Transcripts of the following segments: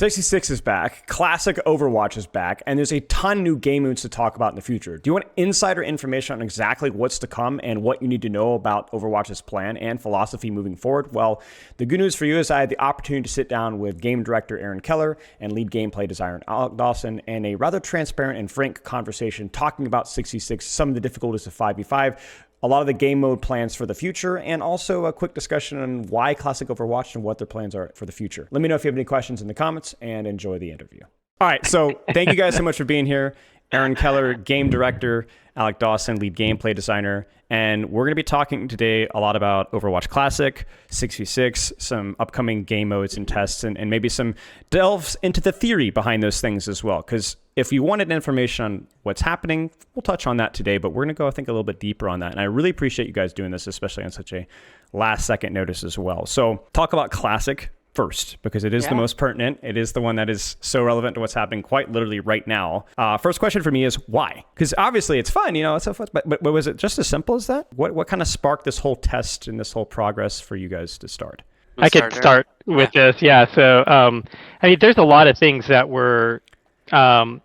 66 is back, Classic Overwatch is back, and there's a ton new game modes to talk about in the future. Do you want insider information on exactly what's to come and what you need to know about Overwatch's plan and philosophy moving forward? Well, the good news for you is I had the opportunity to sit down with game director Aaron Keller and lead gameplay designer Alec Dawson in a rather transparent and frank conversation talking about 66, some of the difficulties of 5v5, a lot of the game mode plans for the future, and also a quick discussion on why Classic Overwatch and what their plans are for the future. Let me know if you have any questions in the comments, and enjoy the interview. All right, so thank you guys so much for being here. Aaron Keller, game director, Alec Dawson, lead gameplay designer, and we're going to be talking today a lot about Overwatch Classic, 6v6, some upcoming game modes and tests, and maybe some delves into the theory behind those things as well, because if you wanted information on what's happening, we'll touch on that today, but we're going to go, I think, a little bit deeper on that. And I really appreciate you guys doing this, especially on such a last-second notice as well. So talk about Classic first, because it is the most pertinent. It is the one that is so relevant to what's happening quite literally right now. First question for me is why? Because obviously it's fun, it's so fun, but was it just as simple as that? What kind of sparked this whole test and this whole progress for you guys to start? I could start with this. Yeah. So, I mean, there's a lot of things that we're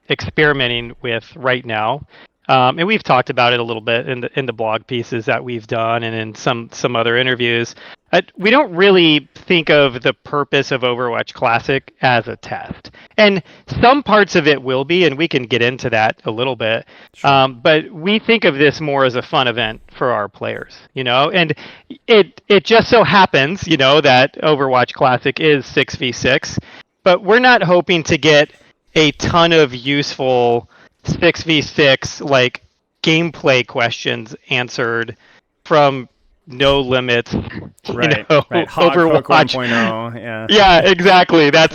experimenting with right now. And we've talked about it a little bit in the blog pieces that we've done and in some other interviews. We don't really think of the purpose of Overwatch Classic as a test. And some parts of it will be, and we can get into that a little bit. Sure. But we think of this more as a fun event for our players, and it just so happens, that Overwatch Classic is 6v6, but we're not hoping to get a ton of useful 6v6 like gameplay questions answered from No Limits, right. Overwatch 1.0, yeah, exactly. That's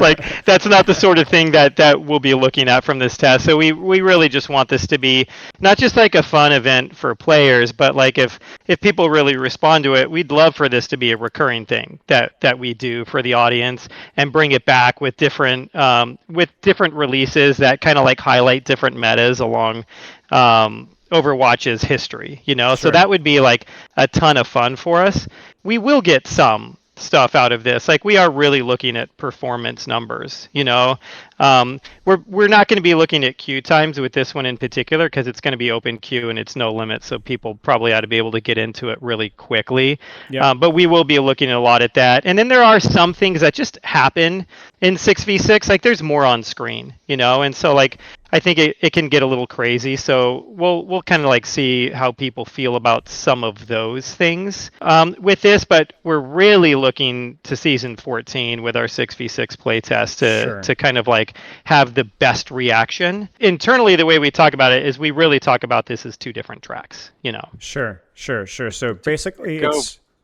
not the sort of thing that we'll be looking at from this test. So we really just want this to be not just like a fun event for players, but like if people really respond to it, we'd love for this to be a recurring thing that we do for the audience and bring it back with different releases that kind of like highlight different metas along Overwatch's history, Sure. So that would be like a ton of fun for us. We will get some stuff out of this. Like we are really looking at performance numbers, We're not going to be looking at queue times with this one in particular because it's going to be open queue and it's no limit, so people probably ought to be able to get into it really quickly. Yep. But we will be looking a lot at that. And then there are some things that just happen in 6v6, like there's more on screen, and so like I think it can get a little crazy, so we'll kind of like see how people feel about some of those things with this, but we're really looking to season 14 with our 6v6 playtest to kind of like have the best reaction. Internally, the way we talk about it is we really talk about this as two different tracks, Sure. So basically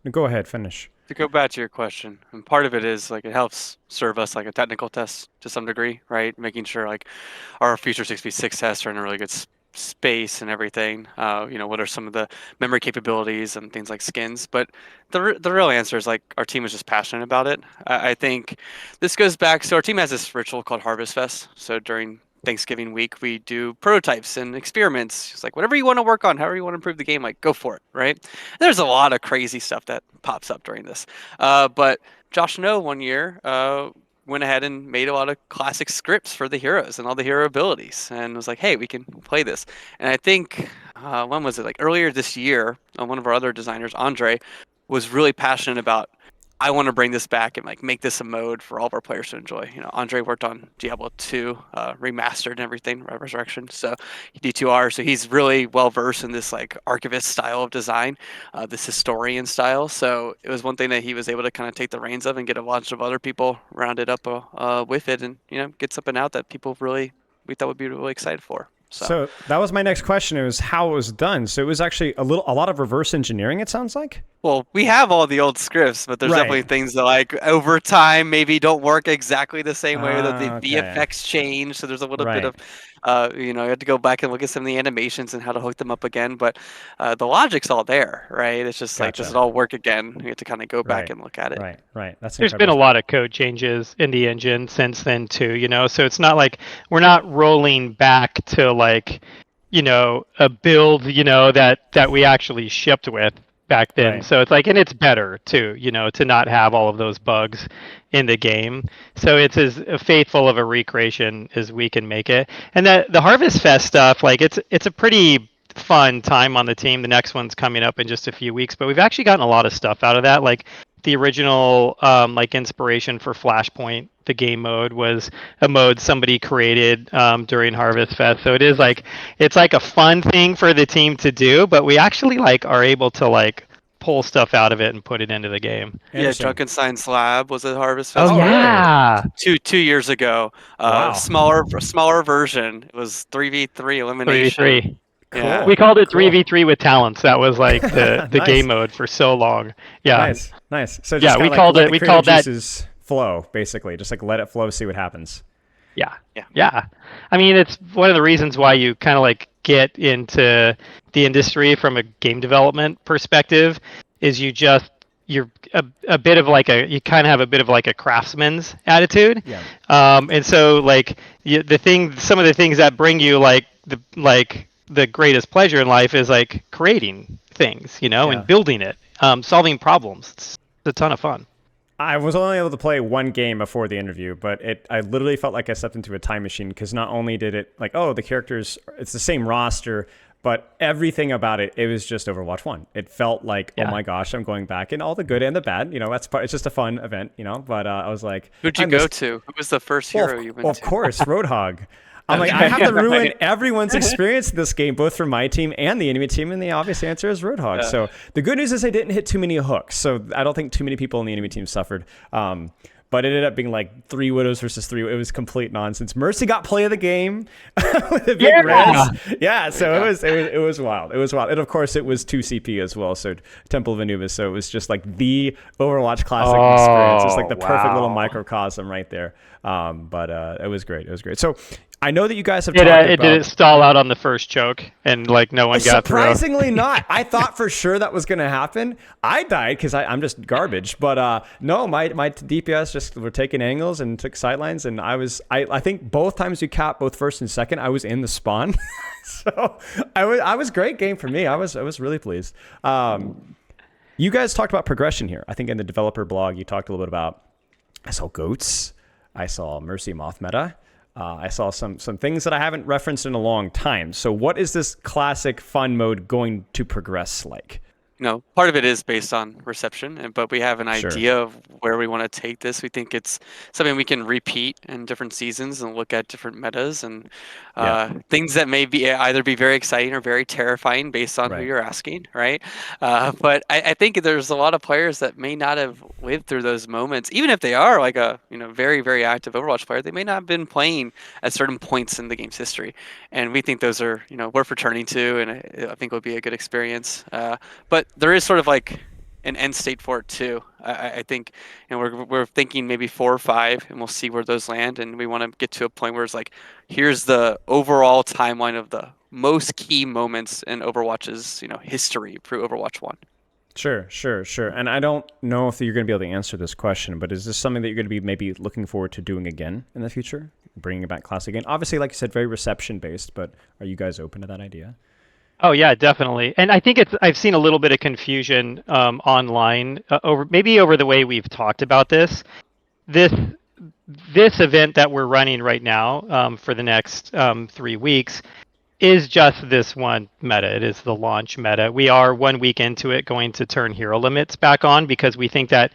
go ahead, finish. To go back to your question, and part of it is like it helps serve us like a technical test to some degree, right? Making sure like our future 6v6 tests are in a really good space and everything. What are some of the memory capabilities and things like skins? But the real answer is like our team is just passionate about it. I think this goes back. So our team has this ritual called Harvest Fest. So during Thanksgiving week, we do prototypes and experiments. It's like whatever you want to work on, however you want to improve the game, like go for it, right? There's a lot of crazy stuff that pops up during this. But Josh Snow one year went ahead and made a lot of classic scripts for the heroes and all the hero abilities and was like, hey, we can play this. And I think, when was it? Like earlier this year, one of our other designers, Andre, was really passionate about, I want to bring this back and like make this a mode for all of our players to enjoy. Andre worked on Diablo 2 remastered and everything, Resurrection. So D2R. So he's really well versed in this like archivist style of design, this historian style. So it was one thing that he was able to kind of take the reins of and get a bunch of other people rounded up with it, and get something out that we thought would be really excited for. So that was my next question. It was how it was done. So it was actually a lot of reverse engineering, it sounds like. Well, we have all the old scripts, but there's definitely things that like over time maybe don't work exactly the same way, that the VFX change. So there's a little bit of, you have to go back and look at some of the animations and how to hook them up again. But the logic's all there, right? It's just like, does it all work again? You have to kind of go back and look at it. Right. There's been a lot of code changes in the engine since then too, so it's not like we're not rolling back to like, a build, that we actually shipped with back then. Right. So it's like, and it's better too, to not have all of those bugs in the game. So it's as faithful of a recreation as we can make it. And the Harvest Fest stuff, like it's a pretty fun time on the team. The next one's coming up in just a few weeks, but we've actually gotten a lot of stuff out of that. Like the original like inspiration for Flashpoint, the game mode, was a mode somebody created during Harvest Fest. So it's like a fun thing for the team to do, but we actually like are able to like pull stuff out of it and put it into the game. Yeah, Drunkenstein's Lab was at Harvest Oh, Festival. yeah. Two years ago. Wow. Smaller version. It was 3v3 elimination. 3v3. Cool. Yeah. We called it 3v3 with talents. That was like the Nice. game mode for so long. Yeah. Nice. So just Yeah, kinda we like called let it- the we creative called that- juices flow, basically. Just like let it flow, see what happens. Yeah. I mean, it's one of the reasons why you kind of like get into the industry from a game development perspective is you're a bit of like you kind of have a bit of like a craftsman's attitude. Yeah. And so like some of the things that bring you like the greatest pleasure in life is like creating things, Yeah. and building it, solving problems. It's a ton of fun. I was only able to play one game before the interview, but I literally felt like I stepped into a time machine because not only did it like, the characters, it's the same roster, but everything about it, it was just Overwatch 1. It felt like, oh my gosh, I'm going back, and all the good and the bad, it's just a fun event, but I was like... Who'd you go to? Who was the first hero you went to? Of course, Roadhog. I'm like, I have to ruin everyone's experience in this game, both for my team and the enemy team, and the obvious answer is Roadhog. Yeah. So the good news is I didn't hit too many hooks, so I don't think too many people in the enemy team suffered. But it ended up being like 3 Widows versus 3. It was complete nonsense. Mercy got play of the game with a big res. Yeah, so it was wild. It was wild. And of course it was 2 CP as well, so Temple of Anubis. So it was just like the Overwatch Classic experience. It's like the perfect little microcosm right there. But it was great. It was great. So I know that you guys have talked about... Did it stall out on the first choke and like no one got through? Surprisingly not. I thought for sure that was going to happen. I died because I'm just garbage. But no, my DPS just were taking angles and took sidelines. And I think both times you capped both first and second, I was in the spawn. So I was great game for me. I was really pleased. You guys talked about progression here. I think in the developer blog, you talked a little bit about, I saw goats. I saw Mercy Moth meta. I saw some things that I haven't referenced in a long time. So what is this classic fun mode going to progress like? Part of it is based on reception, but we have an idea of where we want to take this. We think it's something we can repeat in different seasons and look at different metas and things that may be either be very exciting or very terrifying based on who you're asking, right? But I think there's a lot of players that may not have lived through those moments, even if they are like a very, very active Overwatch player. They may not have been playing at certain points in the game's history, and we think those are worth returning to, and I think will be a good experience. But there is sort of like an end state for it too. I think, we're thinking maybe 4 or 5, and we'll see where those land. And we want to get to a point where it's like, here's the overall timeline of the most key moments in Overwatch's history through Overwatch 1. Sure. And I don't know if you're going to be able to answer this question, but is this something that you're going to be maybe looking forward to doing again in the future, bringing it back Classic again? Obviously, like you said, very reception based, but are you guys open to that idea? Oh yeah, definitely. And I think I've seen a little bit of confusion online over the way we've talked about this. This event that we're running right now for the next 3 weeks is just this one meta. It is the launch meta. We are 1 week into it going to turn hero limits back on because we think that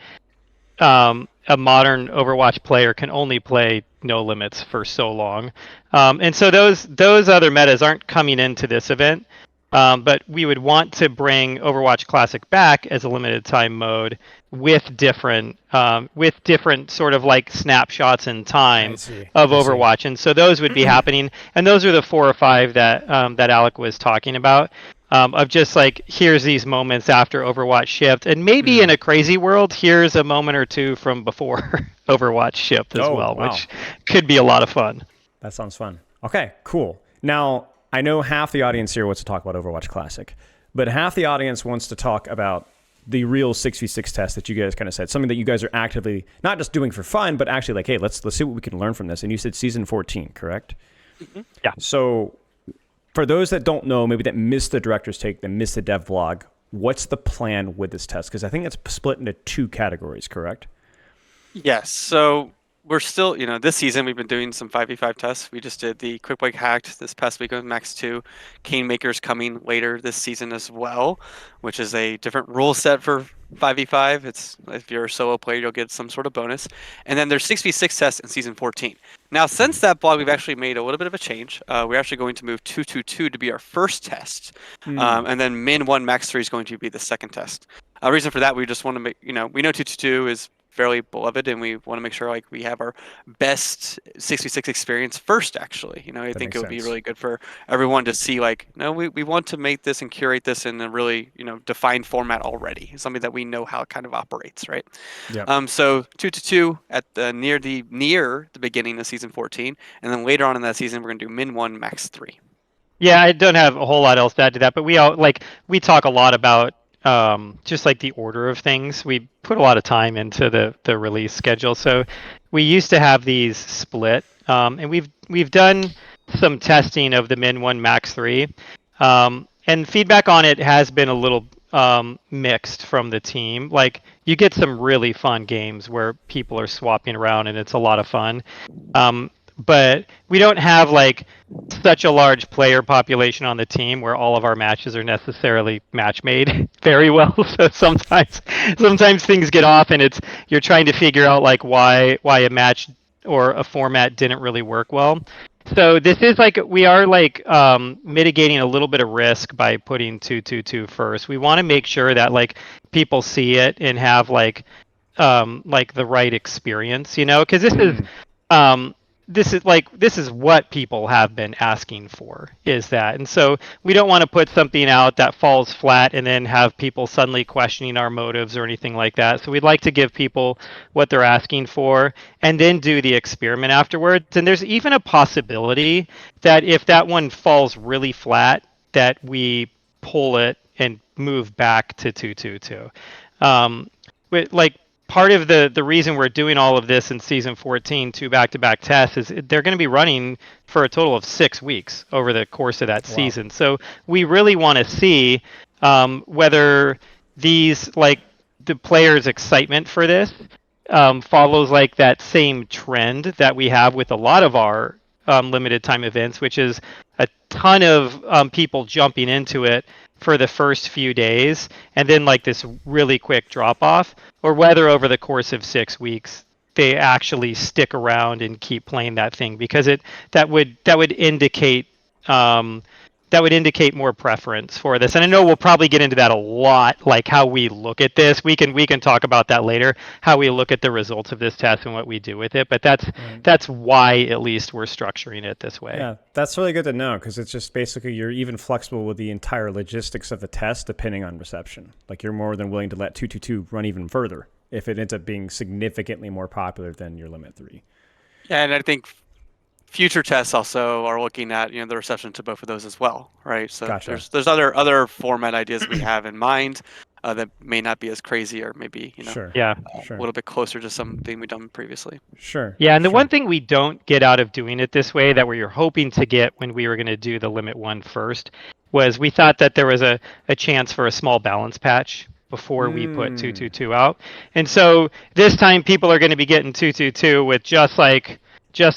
a modern Overwatch player can only play no limits for so long. And so those other metas aren't coming into this event. But we would want to bring Overwatch Classic back as a limited time mode with different sort of like snapshots in time of Overwatch. And so those would be happening. And those are the 4 or 5 that Alec was talking about, of just like, here's these moments after Overwatch shipped. And maybe in a crazy world, here's a moment or 2 from before Overwatch shipped as well, which could be a lot of fun. That sounds fun. Okay, cool. Now, I know half the audience here wants to talk about Overwatch Classic, but half the audience wants to talk about the real 6v6 test that you guys kind of said, something that you guys are actively not just doing for fun, but actually like, hey, let's see what we can learn from this. And you said season 14, correct? Mm-hmm. Yeah. So for those that don't know, maybe that missed the director's take, that missed the dev blog, what's the plan with this test? Because I think it's split into 2 categories, correct? Yes. So we're still, this season we've been doing some 5v5 tests. We just did the Quick Break Hacked this past week with Max 2. Kingmaker's coming later this season as well, which is a different rule set for 5v5. It's if you're a solo player, you'll get some sort of bonus. And then there's 6v6 tests in season 14. Now, since that blog, we've actually made a little bit of a change. We're actually going to move 222 to be our first test. And then Min 1 Max 3 is going to be the second test. Reason for that, we just want to make, we know 222 is fairly beloved, and we want to make sure like we have our best 66 experience first. Actually, I think it would be really good for everyone to see like, no, we want to make this and curate this in a really defined format already, something that we know how it kind of operates, right? Yeah. So 222 at the near the beginning of season 14, and then later on in that season we're gonna do Min 1 Max 3. Yeah, I don't have a whole lot else to add to that, but we talk a lot about just like the order of things. We put a lot of time into the release schedule. So we used to have these split, and we've done some testing of the Min 1 Max 3, and feedback on it has been a little mixed from the team. Like you get some really fun games where people are swapping around and it's a lot of fun. But we don't have like such a large player population on the team where all of our matches are necessarily match made very well. So sometimes things get off and you're trying to figure out like why a match or a format didn't really work well. So this is like we are like mitigating a little bit of risk by putting 222 first. We want to make sure that like people see it and have like the right experience, because this is what people have been asking for, is that. And so we don't want to put something out that falls flat and then have people suddenly questioning our motives or anything like that. So we'd like to give people what they're asking for and then do the experiment afterwards. And there's even a possibility that if that one falls really flat, that we pull it and move back to 222. Part of the reason we're doing all of this in season 14, 2 back-to-back tests, is they're going to be running for a total of 6 weeks over the course of that season. So we really want to see whether these, like the players' excitement for this follows like that same trend that we have with a lot of our limited time events, which is a ton of people jumping into it for the first few days and then like this really quick drop off, or whether over the course of 6 weeks they actually stick around and keep playing that thing, because that would indicate more preference for this. And I know we'll probably get into that a lot, like how we look at this. We can talk about that later, how we look at the results of this test and what we do with it. But that's why at least we're structuring it this way. Yeah, that's really good to know, because it's just basically you're even flexible with the entire logistics of the test depending on reception. Like you're more than willing to let 222 run even further if it ends up being significantly more popular than your limit 3. Yeah, and I think future tests also are looking at the reception to both of those as well, right? So Gotcha. there's other format ideas we have in mind that may not be as crazy, or maybe Sure. Yeah. a little bit closer to something we've done previously. Sure. Yeah, and the one thing we don't get out of doing it this way that we were hoping to get when we were going to do the limit 1 first was we thought that there was a chance for a small balance patch before we put 222 out. And so this time people are going to be getting 222 with just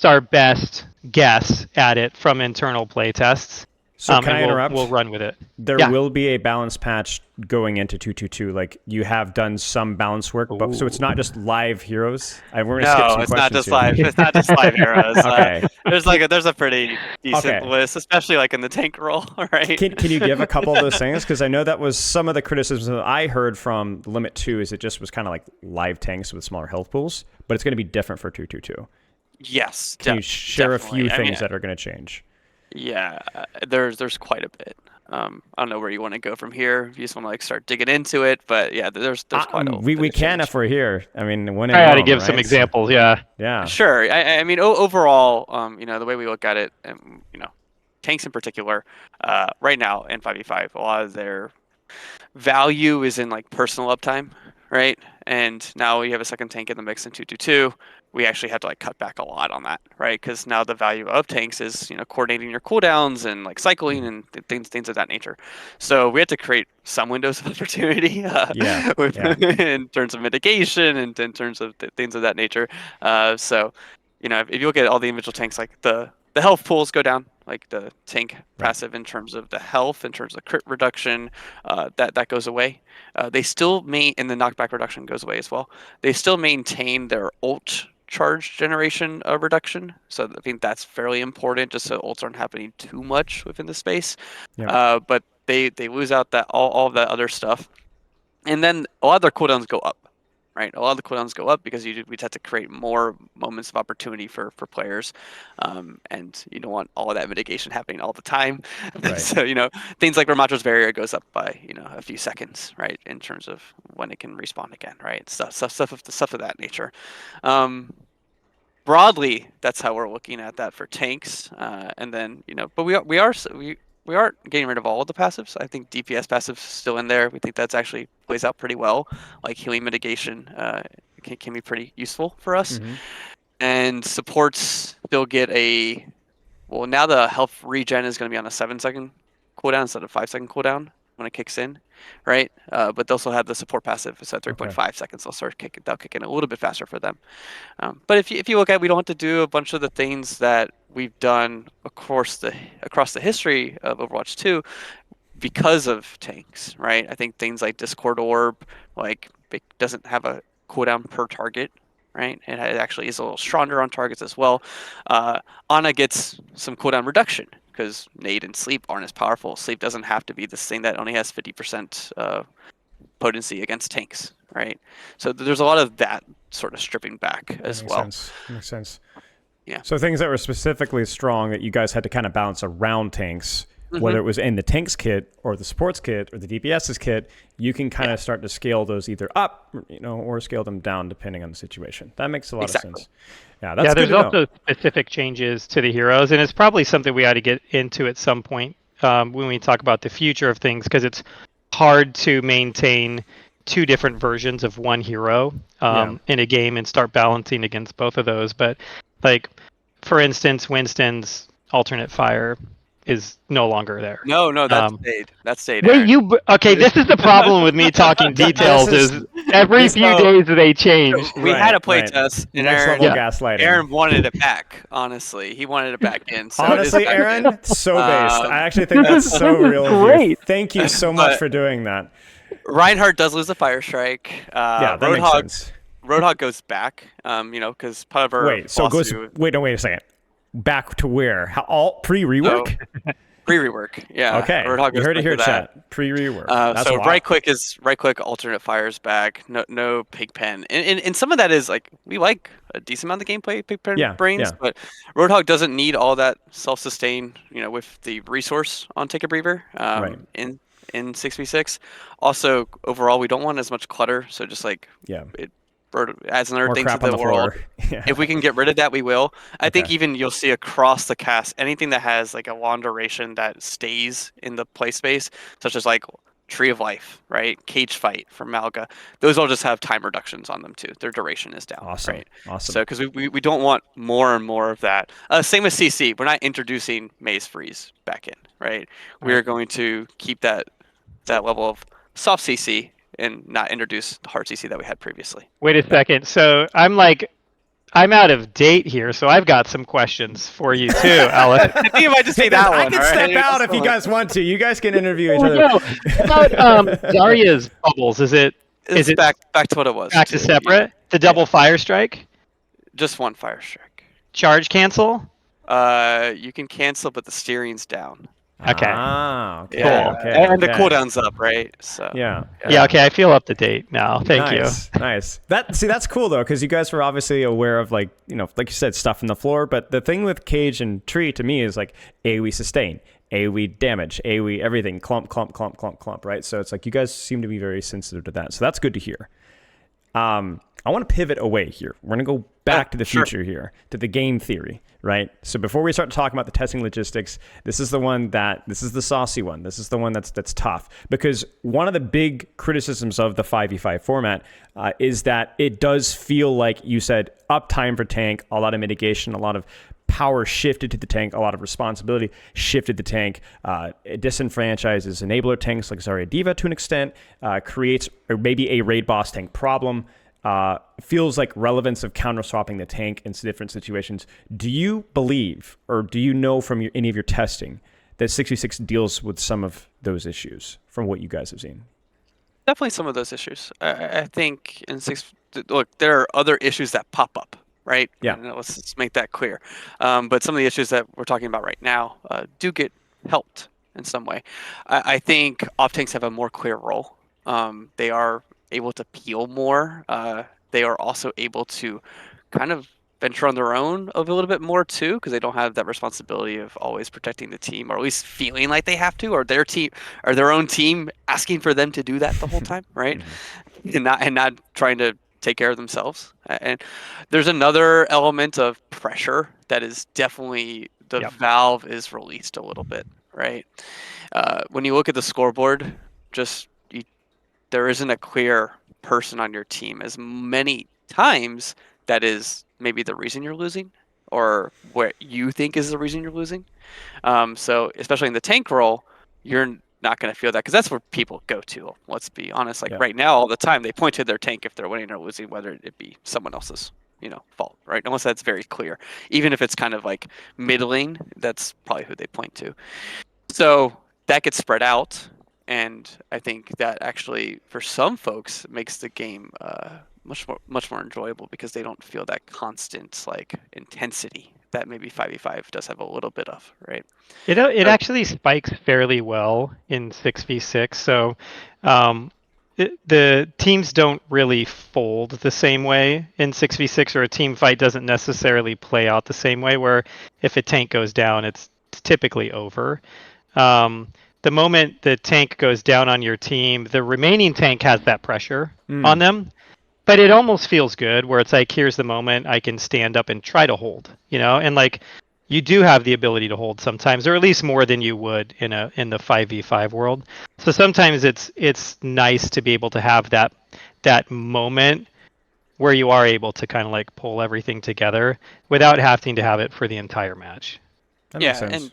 our best guess at it from internal play tests. So can I interrupt? We'll run with it. There will be a balance patch going into 222. Like you have done some balance work, but so it's not just live heroes. We're gonna skip some it's not questions just here. live. It's not just live heroes. Okay. There's a pretty decent list, especially like in the tank role, right? Can you give a couple of those things? Because I know that was some of the criticisms that I heard from Limit 2 is it just was kind of like live tanks with smaller health pools, but it's going to be different for 222. Yes. Can you share a few things that are going to change? Yeah, there's quite a bit. I don't know where you want to go from here. If you just want to like start digging into it, but yeah, there's quite a bit. We can if we're here. I mean, when I had to give some examples. Yeah. Sure. I mean, overall, the way we look at it, and tanks in particular, right now in 5v5, a lot of their value is in like personal uptime, right? And now you have a second tank in the mix in 222. we actually had to like cut back a lot on that, right? Because now the value of tanks is coordinating your cooldowns and like cycling and things of that nature. So we had to create some windows of opportunity in terms of mitigation and in terms of things of that nature. So if you look at all the individual tanks, like the health pools go down, like the tank passive in terms of the health, in terms of crit reduction, that goes away. They still and the knockback reduction goes away as well. They still maintain their ult charge generation reduction. So I think that's fairly important, just so ults aren't happening too much within the space. But they lose out that all of that other stuff, and then a lot of their cooldowns go up. Right, a lot of the cooldowns go up because we have to create more moments of opportunity for players, and you don't want all of that mitigation happening all the time. Right. So things like Ramacho's Barrier goes up by a few seconds, right, in terms of when it can respawn again, right? Stuff of that nature. Broadly, that's how we're looking at that for tanks, and then but we aren't getting rid of all of the passives. I think DPS passives still in there. We think that's actually plays out pretty well. Like healing mitigation can be pretty useful for us. And supports still get now the health regen is going to be on a 7-second cooldown instead of 5-second cooldown when it kicks in, right? But they also have the support passive. It's at 3.5 seconds. They'll kick in a little bit faster for them. But if you look at it, we don't have to do a bunch of the things that we've done across the history of Overwatch 2 because of tanks, right? I think things like Discord Orb, like it doesn't have a cooldown per target, right? And it actually is a little stronger on targets as well. Ana gets some cooldown reduction because Nade and Sleep aren't as powerful. Sleep doesn't have to be this thing that only has 50% potency against tanks, right? So there's a lot of that sort of stripping back as well. Makes sense. Yeah. So things that were specifically strong that you guys had to kind of balance around tanks, whether it was in the tanks kit or the supports kit or the DPS's kit, you can kind of start to scale those either up, or scale them down depending on the situation. That makes a lot of sense. Yeah, that's good there's to also specific changes to the heroes, and it's probably something we ought to get into at some point when we talk about the future of things, because it's hard to maintain two different versions of one hero in a game and start balancing against both of those. But like, for instance, Winston's alternate fire is no longer there. No, that's stayed. Wait, okay? This is the problem with me talking details. is every few days they change. We had a play test, and next level gaslighting. Aaron wanted it back. Honestly, he wanted it back in. So honestly, Aaron, so based. I actually think that's so real. Great. Thank you so much for doing that. Reinhardt does lose the fire strike. That makes sense. Roadhog goes back. Because part of her. Wait a second. Back to where? All pre-rework? Pre-rework, yeah. Okay, you heard it here, chat. Pre-rework. So right click alternate fires back. No Pigpen, and some of that is like we like a decent amount of gameplay Pigpen brains, but Roadhog doesn't need all that self-sustain. With the resource on Take a Breather. In 6v6. Also, overall, we don't want as much clutter. So just like it adds another thing to the world. If we can get rid of that, we will. I think even you'll see across the cast, anything that has like a long duration that stays in the play space, such as like Tree of Life, right? Cage Fight from Malga. Those all just have time reductions on them too. Their duration is down. Awesome. Right? Awesome. So because we don't want more and more of that. Same with CC. We're not introducing Maze Freeze back in, right? We are going to keep that level of soft CC and not introduce the hard CC that we had previously. Wait a second. So I'm out of date here, so I've got some questions for you too, Alec. I think it might just be that one. I can step out if you guys want to. You guys can interview each other. No. About Zarya's bubbles, is it back to what it was? Back to separate? Yeah. The double fire strike? Just one fire strike. Charge cancel? You can cancel, but the steering's down. Okay. Okay. Yeah. Okay. And the cooldown's up, right? So. Yeah. Okay. I feel up to date now. Thank you. Nice. That's cool though, because you guys were obviously aware of like you said, stuff in the floor. But the thing with Cage and Tree to me is like AoE sustain, AoE damage, AoE everything, clump, right? So it's like you guys seem to be very sensitive to that. So that's good to hear. I want to pivot away here. We're going to go back to the Sure. future here, to the game theory, right? So before we start talking about the testing logistics, this is the saucy one. This is the one that's tough, because one of the big criticisms of the 5v5 format is that it does feel like, you said, uptime for tank, a lot of mitigation, a lot of power shifted to the tank, a lot of responsibility shifted to the tank. It disenfranchises enabler tanks like Zarya Diva to an extent, creates maybe a raid boss tank problem. Feels like relevance of counter swapping the tank in different situations. Do you believe, or do you know from any of your testing, that 66 deals with some of those issues from what you guys have seen? Definitely some of those issues. I think look, there are other issues that pop up, right? Yeah. And let's make that clear. But some of the issues that we're talking about right now do get helped in some way. I think off tanks have a more clear role. They are able to peel more. They are also able to kind of venture on their own a little bit more too, because they don't have that responsibility of always protecting the team, or at least feeling like they have to, or their team or their own team asking for them to do that the whole time, right? and not trying to take care of themselves. And there's another element of pressure that is definitely the Yep. valve is released a little bit, right? When you look at the scoreboard, there isn't a clear person on your team as many times that is maybe the reason you're losing, or what you think is the reason you're losing. So especially in the tank role, you're not going to feel that, because that's where people go to. Let's be honest. Like Yeah. right now, all the time they point to their tank if they're winning or losing, whether it be someone else's fault, right? Unless that's very clear. Even if it's kind of like middling, that's probably who they point to. So that gets spread out, and I think that actually for some folks makes the game much more enjoyable, because they don't feel that constant like intensity that maybe 5v5 does have a little bit of, right? It So- actually spikes fairly well in 6v6. So the teams don't really fold the same way in 6v6, or a team fight doesn't necessarily play out the same way, where if a tank goes down, it's typically over. The moment the tank goes down on your team, the remaining tank has that pressure on them. But it almost feels good, where it's like, here's the moment I can stand up and try to hold, and like you do have the ability to hold sometimes, or at least more than you would in the 5v5 world. So sometimes it's nice to be able to have that moment where you are able to kind of like pull everything together without having to have it for the entire match. That makes yeah, sense.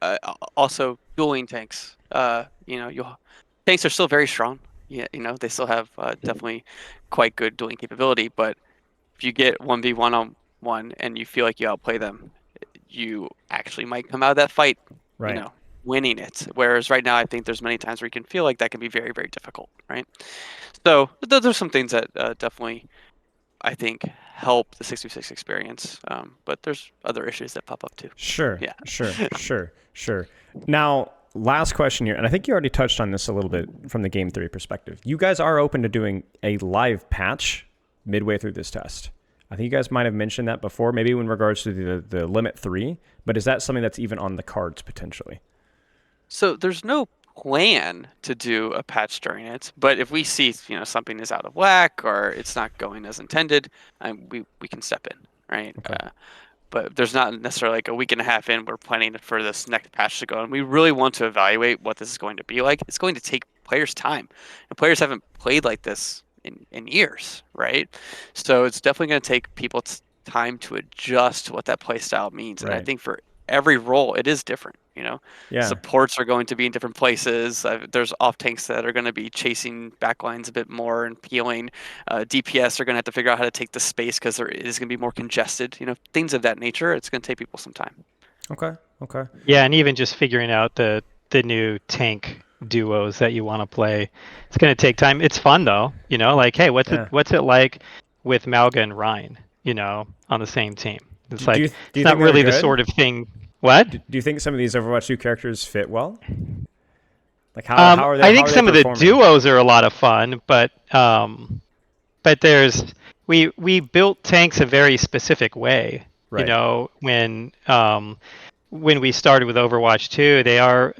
and also dueling tanks. Tanks are still very strong. Yeah, they still have definitely quite good dueling capability. But if you get 1v1 on one and you feel like you outplay them, you actually might come out of that fight, Right. winning it. Whereas right now, I think there's many times where you can feel like that can be very, very difficult, right? So those are some things that definitely, I think, help the 6v6 experience. But there's other issues that pop up too. Sure. Yeah. Sure. Now, last question here, and I think you already touched on this a little bit from the game theory perspective. You guys are open to doing a live patch midway through this test. I think you guys might have mentioned that before, maybe in regards to the Limit 3, but is that something that's even on the cards potentially? So there's no plan to do a patch during it, but if we see something is out of whack or it's not going as intended, we can step in, right? Okay. But there's not necessarily like a week and a half in we're planning for this next patch to go, and we really want to evaluate what this is going to be like. It's going to take players time, and players haven't played like this in years, right? So it's definitely going to take people time to adjust to what that play style means. And I Right. think for every role it is different. Yeah. Supports are going to be in different places. There's off tanks that are going to be chasing backlines a bit more and peeling. DPS are going to have to figure out how to take the space, because there is going to be more congested. Things of that nature. It's going to take people some time. Okay. Yeah, and even just figuring out the new tank duos that you want to play, it's going to take time. It's fun though, like, hey, what's it like with Malga and Ryan, on the same team? It's Do like, you it's think not they're really the good? sort of thing. What? Do you think some of these Overwatch 2 characters fit well? Like how are they? I think how are they some of the performing? duos are a lot of fun, but there's we built tanks a very specific way. Right. When we started with Overwatch 2, they are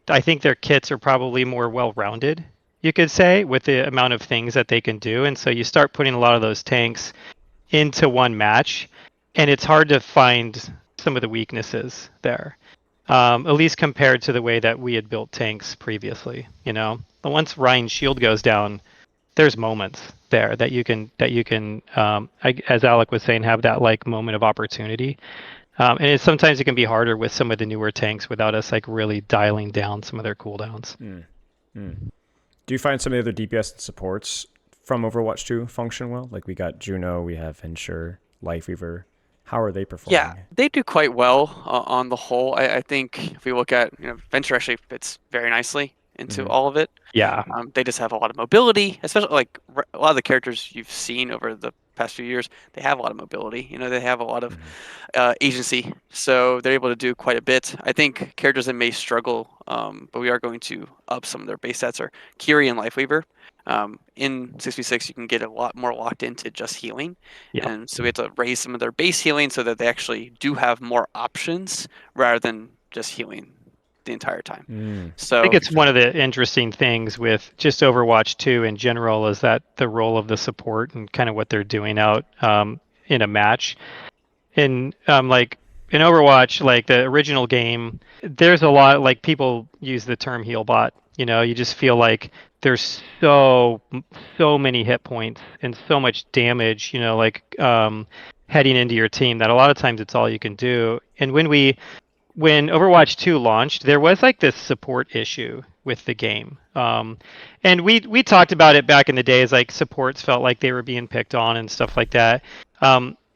I think their kits are probably more well-rounded, you could say, with the amount of things that they can do. And so you start putting a lot of those tanks into one match, and it's hard to find some of the weaknesses there, at least compared to the way that we had built tanks previously. Once Ryan's shield goes down, there's moments there that you can as Alec was saying, have that like moment of opportunity. And sometimes it can be harder with some of the newer tanks without us like really dialing down some of their cooldowns. Do you find some of the other DPS and supports from Overwatch 2 function well? Like we got Juno, we have Ensure, Lifeweaver. How are they performing? Yeah, they do quite well on the whole. I think if we look at, Venture actually fits very nicely into all of it. Yeah. They just have a lot of mobility, especially like a lot of the characters you've seen over the past few years. They have a lot of mobility. They have a lot of agency, so they're able to do quite a bit. I think characters that may struggle, but we are going to up some of their base stats are Kiri and Lifeweaver. In 6v6, you can get a lot more locked into just healing. Yeah. And so we have to raise some of their base healing so that they actually do have more options rather than just healing the entire time. So I think it's one of the interesting things with just Overwatch 2 in general is that the role of the support and kind of what they're doing out in a match. In like in Overwatch, like the original game, there's a lot, like people use the term heal bot. You just feel like there's so many hit points and so much damage, heading into your team that a lot of times it's all you can do. And when Overwatch 2 launched, there was like this support issue with the game. And we talked about it back in the days, like supports felt like they were being picked on and stuff like that.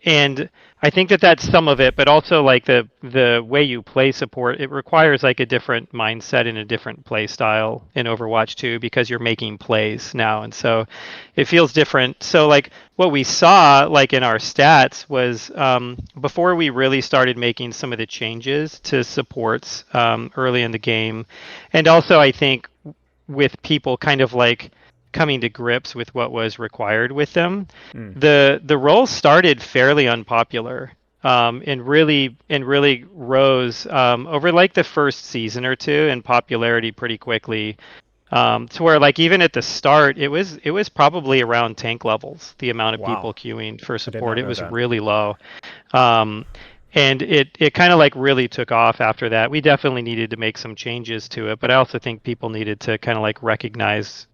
And I think that that's some of it, but also like the way you play support, it requires like a different mindset and a different play style in Overwatch 2 because you're making plays now. And so it feels different. So like what we saw like in our stats was before we really started making some of the changes to supports early in the game. And also I think with people kind of like coming to grips with what was required with them. The role started fairly unpopular and really rose over like the first season or two in popularity pretty quickly. To where like even at the start it was probably around tank levels, the amount of people queuing for support. It was really low. And it kind of like really took off after that. We definitely needed to make some changes to it, but I also think people needed to kind of like recognize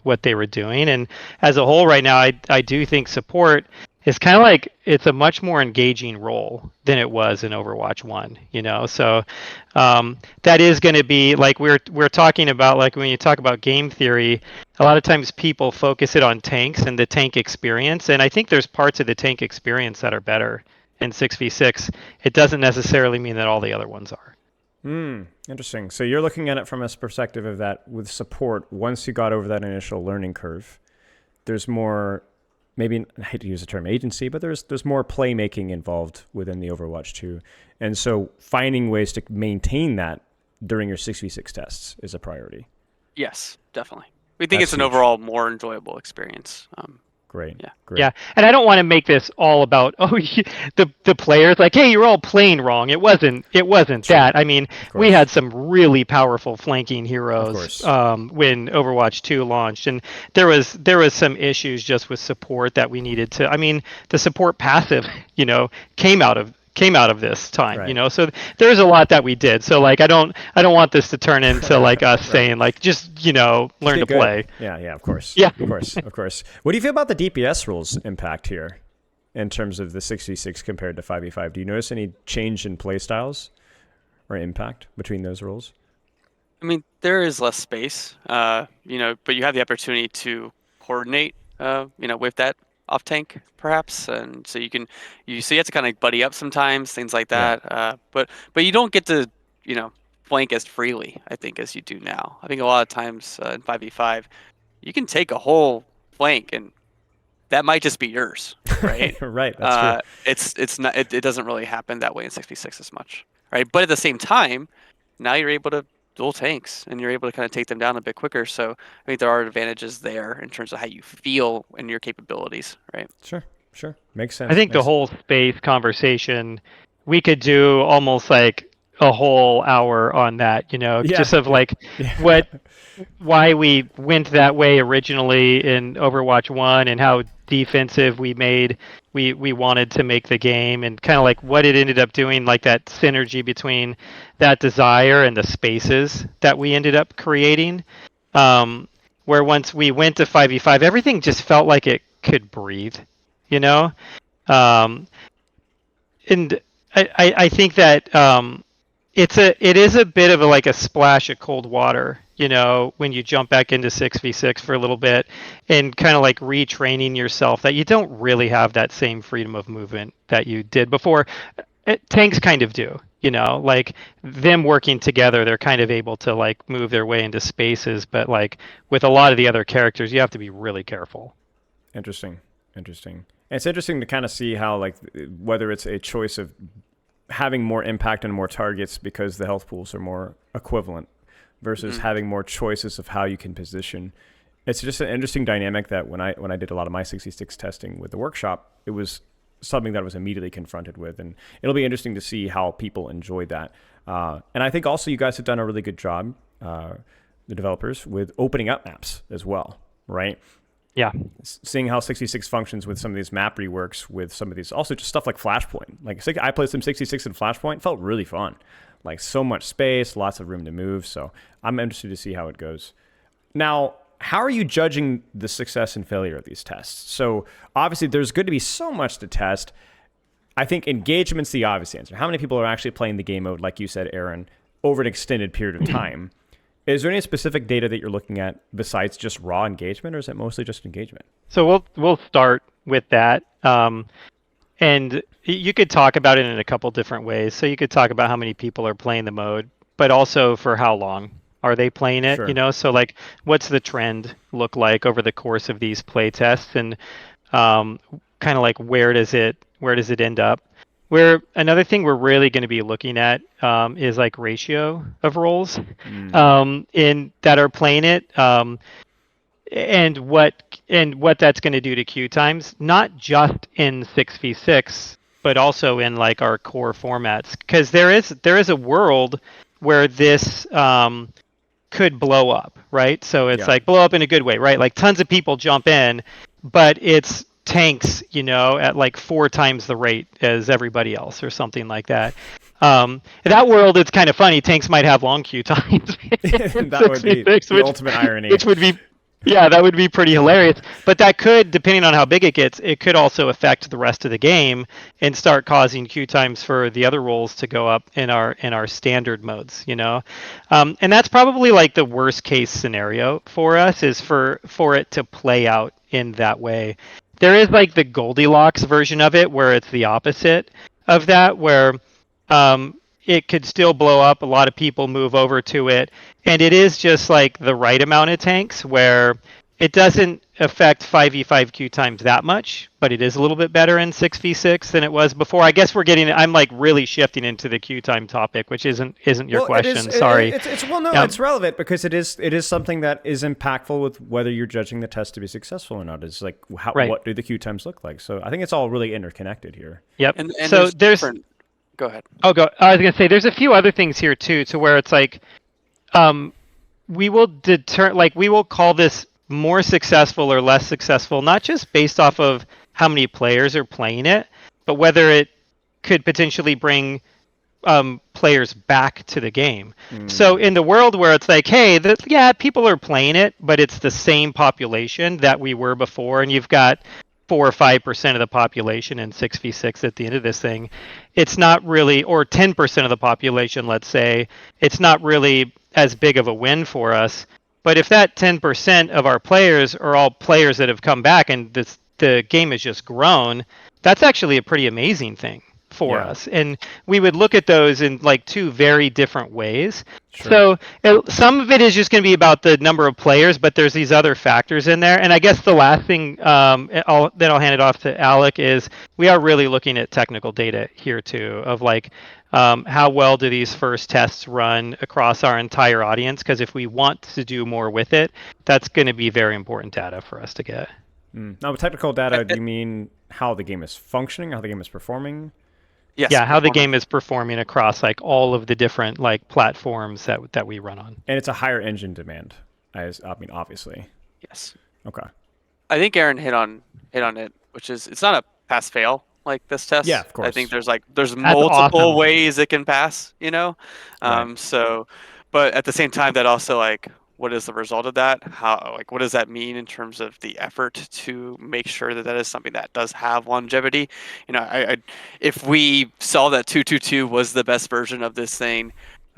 what they were doing. And as a whole right now, I do think support is kind of like it's a much more engaging role than it was in Overwatch 1, So that is going to be like we're talking about, like when you talk about game theory, a lot of times people focus it on tanks and the tank experience. And I think there's parts of the tank experience that are better in 6v6. It doesn't necessarily mean that all the other ones are. Interesting. So you're looking at it from a perspective of that with support, once you got over that initial learning curve, there's more, maybe I hate to use the term agency, but there's more playmaking involved within the Overwatch 2. And so finding ways to maintain that during your 6v6 tests is a priority. Yes, definitely. We think it's an overall more enjoyable experience. Great. Yeah. Great. Yeah. And I don't want to make this all about the players like, hey, you're all playing wrong. It wasn't that. I mean, we had some really powerful flanking heroes when Overwatch 2 launched, and there was some issues just with support that we needed to. I mean, the support passive, came out of this time, so there's a lot that we did. So like I don't want this to turn into like us saying like just learn to play. Yeah, of course. Yeah, of course. What do you feel about the DPS rules impact here in terms of the 6v6 compared to 5v5? Do you notice any change in play styles or impact between those rules? I mean, there is less space, but you have the opportunity to coordinate, with that off tank perhaps, and so you have to kind of buddy up sometimes, things like that. But you don't get to flank as freely, I think, as you do now. I think a lot of times in 5v5 you can take a whole flank and that might just be yours, right? Right, that's true. It's not, it doesn't really happen that way in 6v6 as much, right? But at the same time, now you're able to dual tanks and you're able to kind of take them down a bit quicker. So I think there are advantages there in terms of how you feel and your capabilities, right? Sure. Makes sense. I think the whole space conversation, we could do almost like a whole hour on that, just of like why we went that way originally in Overwatch 1 and how defensive we wanted to make the game, and kind of like what it ended up doing, like that synergy between that desire and the spaces that we ended up creating. Um, where once we went to 5v5, everything just felt like it could breathe, you know? Um, and I think that it is a bit of like a splash of cold water, when you jump back into 6v6 for a little bit and kind of like retraining yourself that you don't really have that same freedom of movement that you did before. Tanks kind of do, like them working together, they're kind of able to like move their way into spaces, but like with a lot of the other characters, you have to be really careful. Interesting. And it's interesting to kind of see how, like, whether it's a choice of having more impact and more targets because the health pools are more equivalent versus having more choices of how you can position. It's just an interesting dynamic that when I did a lot of my 66 testing with the workshop, it was something that I was immediately confronted with, and it'll be interesting to see how people enjoy that. And I think also you guys have done a really good job, the developers, with opening up maps as well, right? Yeah. Seeing how 66 functions with some of these map reworks, with some of these, also just stuff like Flashpoint. Like, I played some 66 in Flashpoint, felt really fun. Like, so much space, lots of room to move. So I'm interested to see how it goes. Now, how are you judging the success and failure of these tests? So obviously there's going to be so much to test. I think engagement's the obvious answer. How many people are actually playing the game mode, like you said, Aaron, over an extended period of time? Is there any specific data that you're looking at besides just raw engagement, or is it mostly just engagement? So we'll start with that. And you could talk about it in a couple different ways. So you could talk about how many people are playing the mode, but also for how long are they playing it, Sure. So like what's the trend look like over the course of these play tests, and kind of like where does it end up? Where another thing we're really going to be looking at is like ratio of roles in that are playing it. And what that's going to do to queue times, not just in 6v6, but also in like our core formats, because there is a world where this could blow up, right? So it's Yeah. like blow up in a good way, right? Like tons of people jump in, but it's tanks, at like 4 times the rate as everybody else or something like that. In that world, it's kind of funny. Tanks might have long queue times. That would be the ultimate irony. Which would be, yeah, that would be pretty hilarious. But that could, depending on how big it gets, it could also affect the rest of the game and start causing queue times for the other roles to go up in our standard modes, and that's probably like the worst case scenario for us, is for it to play out in that way. There is like the Goldilocks version of it where it's the opposite of that, where it could still blow up. A lot of people move over to it, and it is just like the right amount of tanks where it doesn't affect 5v5 queue times that much, but it is a little bit better in 6v6 than it was before. I guess I'm like really shifting into the queue time topic, which isn't your question. Sorry. It's relevant because it is something that is impactful with whether you're judging the test to be successful or not. It's like Right. What do the queue times look like? So I think it's all really interconnected here. Yep. And So there's Go ahead. I was gonna say there's a few other things here too, to where it's like, we will call this more successful or less successful, not just based off of how many players are playing it, but whether it could potentially bring players back to the game. So in the world where it's like, hey, people are playing it, but it's the same population that we were before, and you've got 4 or 5% of the population in 6v6 at the end of this thing, it's not really, or 10% of the population, let's say, it's not really as big of a win for us. But if that 10% of our players are all players that have come back and the game has just grown, that's actually a pretty amazing thing for us. And we would look at those in like 2 very different ways. Sure. So some of it is just going to be about the number of players, but there's these other factors in there. And I guess the last thing, then I'll hand it off to Alec, is we are really looking at technical data here too, of like, how well do these first tests run across our entire audience? Because if we want to do more with it, that's going to be very important data for us to get. Now, with technical data, do you mean how the game is functioning, how the game is performing? Yes. Yeah, how the game is performing across like all of the different like platforms that we run on. And it's a higher engine demand. I mean, obviously. Yes. Okay. I think Aaron hit on it, which is it's not a pass fail like this test. Yeah, of I course. think there's That's multiple awesome. ways it can pass, Right. So, but at the same time, that also like what is the result of that? How like what does that mean in terms of the effort to make sure that that is something that does have longevity? I if we saw that 222 was the best version of this thing,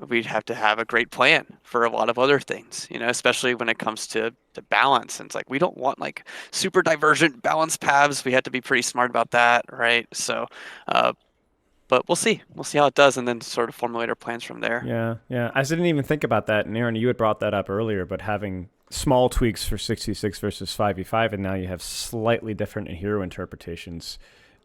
we'd have to have a great plan for a lot of other things, especially when it comes to balance. And it's like we don't want like super divergent balance paths. We have to be pretty smart about that, right? So, but we'll see. We'll see how it does, and then sort of formulate our plans from there. Yeah, yeah. I didn't even think about that. And Aaron, you had brought that up earlier, but having small tweaks for 66 versus 5v5, and now you have slightly different hero interpretations.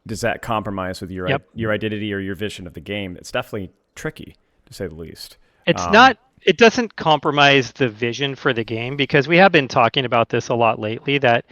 Does that compromise with your your identity or your vision of the game? It's definitely tricky, to say the least. It's not. It doesn't compromise the vision for the game, because we have been talking about this a lot lately. That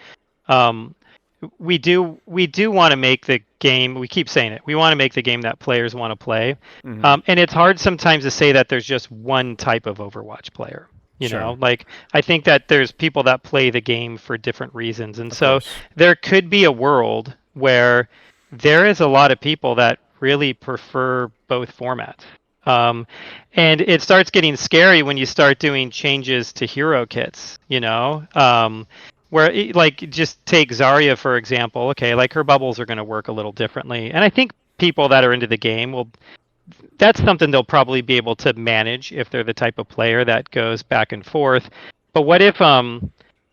we do want to make the game. We keep saying it. We want to make the game that players want to play, and it's hard sometimes to say that there's just one type of Overwatch player. You know, like I think that there's people that play the game for different reasons, and so there could be a world where there is a lot of people that really prefer both formats. And it starts getting scary when you start doing changes to hero kits, where like just take Zarya, for example. Okay, like her bubbles are going to work a little differently. And I think people that are into the game that's something they'll probably be able to manage if they're the type of player that goes back and forth. But what if,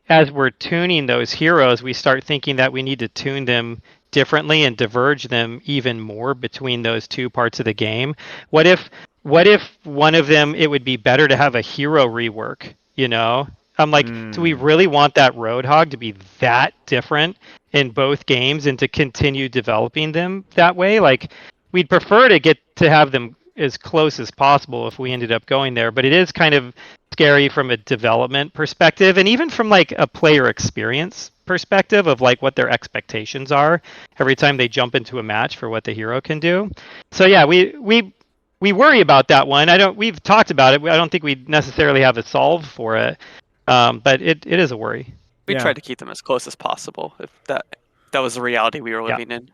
as we're tuning those heroes, we start thinking that we need to tune them differently and diverge them even more between those two parts of the game? What if one of them, it would be better to have a hero rework, I'm like, do we really want that Roadhog to be that different in both games and to continue developing them that way? Like, we'd prefer to get to have them as close as possible if we ended up going there, but it is kind of scary from a development perspective, and even from like a player experience perspective of like what their expectations are every time they jump into a match for what the hero can do. So yeah, we worry about that one. We've talked about it. I don't think we necessarily have a solve for it, but it is a worry. We tried to keep them as close as possible if that was the reality we were living in.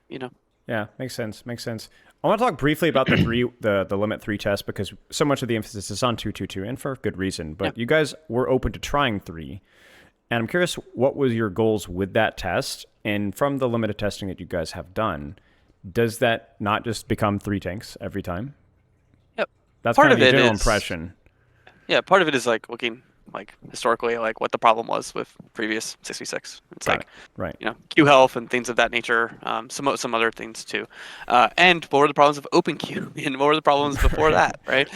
Yeah, makes sense. Makes sense. I want to talk briefly about the limit 3 test, because so much of the emphasis is on 222, and for good reason. But you guys were open to trying 3, and I'm curious, what was your goals with that test? And from the limited testing that you guys have done, does that not just become 3 tanks every time? Yep. That's part kind of the general impression. Yeah, part of it is like looking like historically like what the problem was with previous 66. It's Got it. queue health and things of that nature, some other things too, and what were the problems of open queue and what were the problems before that, right?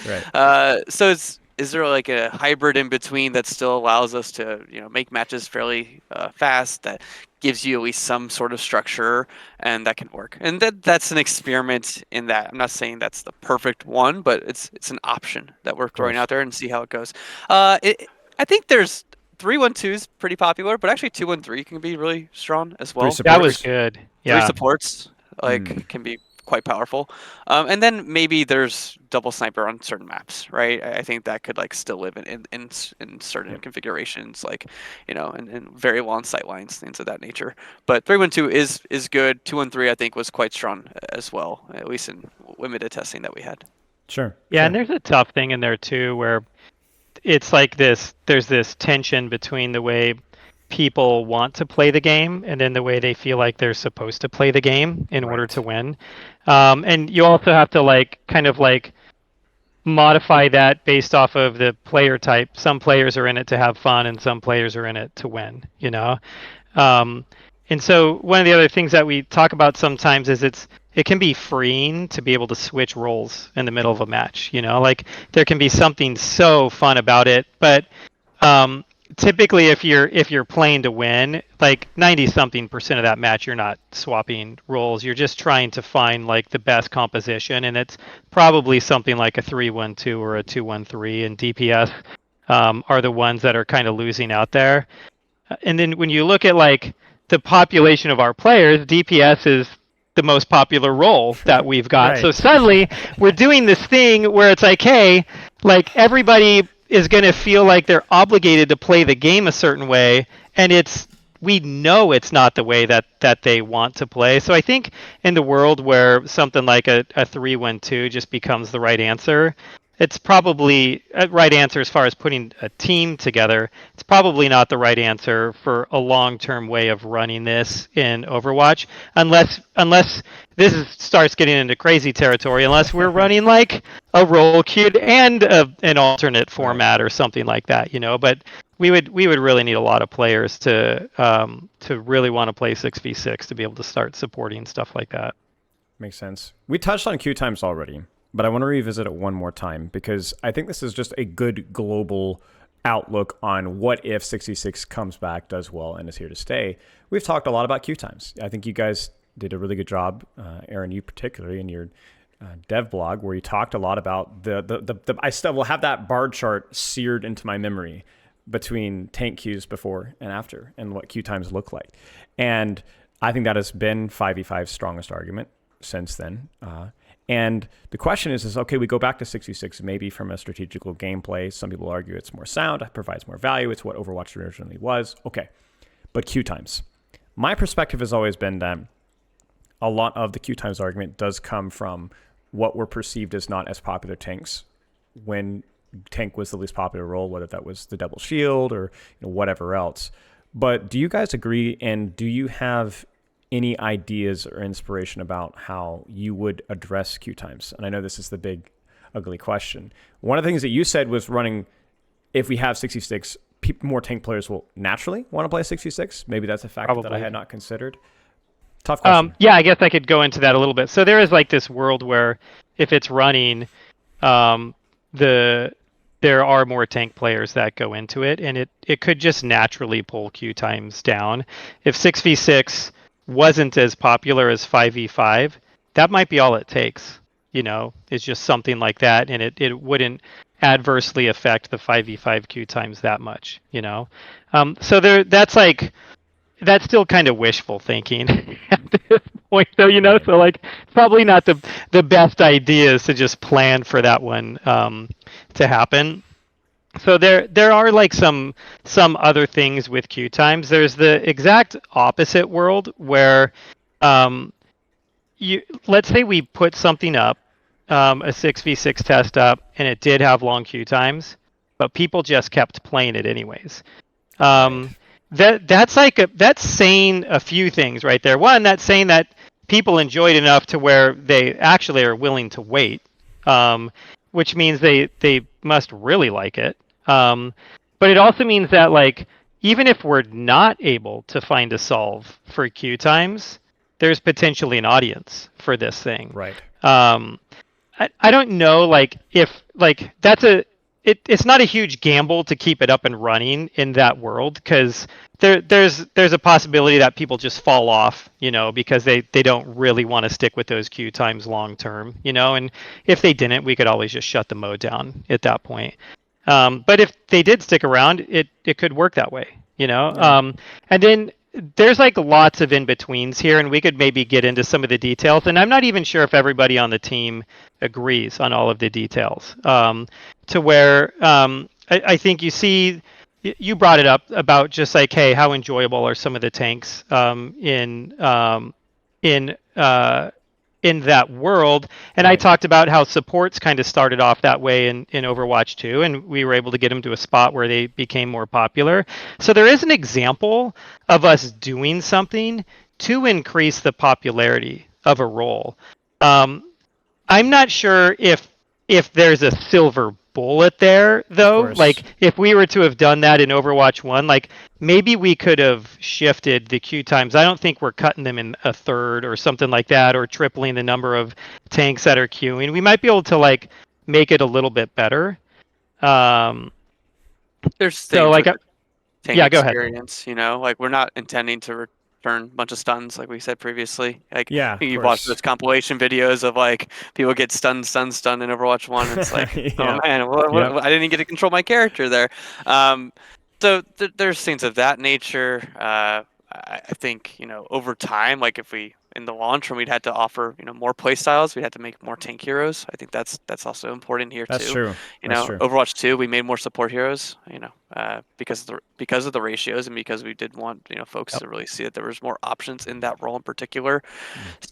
So is there like a hybrid in between that still allows us to make matches fairly fast, that gives you at least some sort of structure, and that can work? And that's an experiment in that. I'm not saying that's the perfect one, but it's an option that we're throwing out there and see how it goes. I think there's 3-1-2 is pretty popular, but actually 2-1-3 can be really strong as well. That was good. Yeah. 3 supports can be quite powerful. And then maybe there's double sniper on certain maps, right? I think that could like still live in certain configurations, like and very long sight lines, things of that nature. But 3-1-2 is good. 2-1-3 I think was quite strong as well, at least in limited testing that we had. Sure. Yeah, and there's a tough thing in there too, where it's like there's this tension between the way people want to play the game and then the way they feel like they're supposed to play the game in order to win. And you also have to like kind of like modify that based off of the player type. Some players are in it to have fun and some players are in it to win, and so one of the other things that we talk about sometimes is it can be freeing to be able to switch roles in the middle of a match. Like there can be something so fun about it, but typically if you're playing to win, like 90-something% of that match, you're not swapping roles. You're just trying to find like the best composition, and it's probably something like a 3-1-2 or a 2-1-3, and DPS are the ones that are kind of losing out there. And then when you look at like the population of our players, DPS is the most popular role that we've got. So suddenly we're doing this thing where it's like, hey, like everybody is going to feel like they're obligated to play the game a certain way, and we know it's not the way that they want to play. So I think in the world where something like a 3-1-2 just becomes the right answer, it's probably a right answer as far as putting a team together. It's probably not the right answer for a long-term way of running this in Overwatch, unless starts getting into crazy territory. Unless we're running like a role queued and an alternate format or something like that, But we would really need a lot of players to really want to play 6v6 to be able to start supporting stuff like that. Makes sense. We touched on queue times already, but I want to revisit it one more time because I think this is just a good global outlook on what if 66 comes back, does well, and is here to stay. We've talked a lot about queue times. I think you guys did a really good job, Aaron, you particularly, in your dev blog, where you talked a lot about I still will have that bar chart seared into my memory between tank queues before and after and what queue times look like. And I think that has been 5v5's strongest argument since then. And the question is, okay, we go back to 66, maybe from a strategical gameplay. Some people argue it's more sound, it provides more value. It's what Overwatch originally was. Okay, but queue times. My perspective has always been that a lot of the queue times argument does come from what were perceived as not as popular tanks when tank was the least popular role, whether that was the double shield or whatever else. But do you guys agree, and do you have any ideas or inspiration about how you would address queue times? And I know this is the big, ugly question. One of the things that you said was running, if we have 66, more tank players will naturally want to play 66. Maybe that's a factor that I had not considered. Tough question. Yeah, I guess I could go into that a little bit. So there is like this world where if it's running, there are more tank players that go into it, and it could just naturally pull queue times down. If 6v6 wasn't as popular as 5v5, that might be all it takes. It's just something like that, and it wouldn't adversely affect the 5v5 queue times that much. So that's still kind of wishful thinking at this point, though. So like probably not the best idea is to just plan for that one to happen. So there are like some other things with queue times. There's the exact opposite world where let's say we put something up, a 6v6 test up, and it did have long queue times, but people just kept playing it anyways. That's saying a few things right there. One, that's saying that people enjoyed enough to where they actually are willing to wait, which means they must really like it. But it also means that like even if we're not able to find a solve for queue times, there's potentially an audience for this thing. Right. I don't know like if like it's not a huge gamble to keep it up and running in that world, because there's a possibility that people just fall off, because they don't really want to stick with those queue times long term, and if they didn't, we could always just shut the mode down at that point. But if they did stick around, it could work that way, Yeah. And then there's like lots of in-betweens here, and we could maybe get into some of the details. And I'm not even sure if everybody on the team agrees on all of the details. To where I think you brought it up about just like, hey, how enjoyable are some of the tanks in that world, and right. I talked about how supports kind of started off that way in Overwatch 2, and we were able to get them to a spot where they became more popular. So there is an example of us doing something to increase the popularity of a role. I'm not sure if there's a silver bullet there, though. Like if we were to have done that in Overwatch 1, like maybe we could have shifted the queue times. I don't think we're cutting them in a third or something like that, or tripling the number of tanks that are queuing. We might be able to like make it a little bit better. There's so like tank go experience, ahead. Like we're not intending to return a bunch of stuns like we said previously. Like you watch those compilation videos of like people get stunned in Overwatch 1, and it's like oh man, I didn't even get to control my character there. So there's things of that nature. I think over time, like if we in the launch when we'd had to offer more play styles. We had to make more tank heroes. I think that's also important here That's too. true. That's true. Overwatch 2, we made more support heroes. Because of the ratios and because we did want folks to really see that there was more options in that role in particular.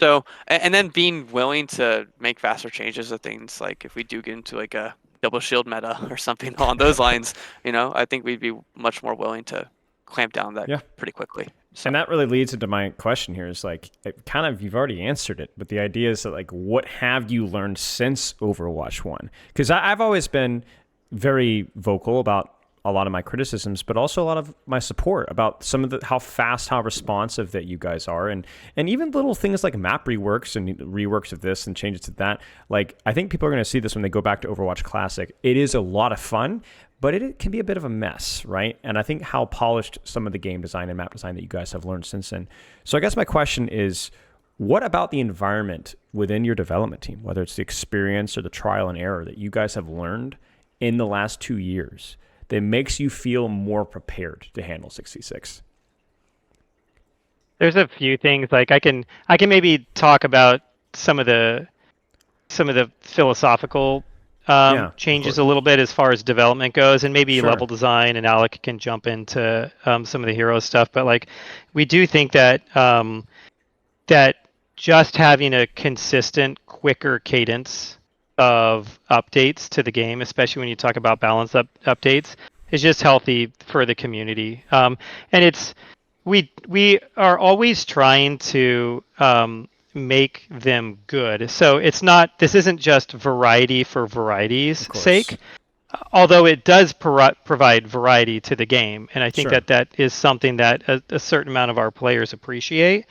So and then being willing to make faster changes to things, like if we do get into like a double shield meta or something along those lines, I think we'd be much more willing to clamp down that pretty quickly. So. And that really leads into my question here is like, you've already answered it, but the idea is that like, what have you learned since Overwatch 1? Because I've always been very vocal about a lot of my criticisms, but also a lot of my support about some of how fast, how responsive that you guys are. And even little things like map reworks and reworks of this and changes to that. Like, I think people are going to see this when they go back to Overwatch Classic. It is a lot of fun, but it can be a bit of a mess, right? And I think how polished some of the game design and map design that you guys have learned since then. So I guess my question is, what about the environment within your development team, whether it's the experience or the trial and error that you guys have learned in the last 2 years that makes you feel more prepared to handle 6v6? There's a few things, like I can maybe talk about some of the philosophical changes a little bit as far as development goes, and maybe level design, and Alec can jump into some of the hero stuff. But like, we do think that that just having a consistent, quicker cadence of updates to the game, especially when you talk about balance updates, is just healthy for the community. And we are always trying to make them good. So this isn't just variety for variety's sake, although it does provide variety to the game. And I think that is something that a certain amount of our players appreciate.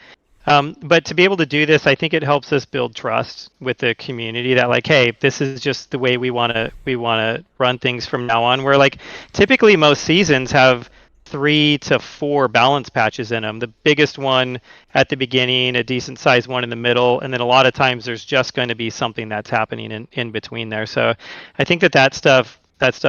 But to be able to do this, I think it helps us build trust with the community that like, hey, this is just the way we want to run things from now on. Where like typically most seasons have 3 to 4 balance patches in them. The biggest one at the beginning, a decent sized one in the middle, and then a lot of times there's just going to be something that's happening in between there. So I think that stuff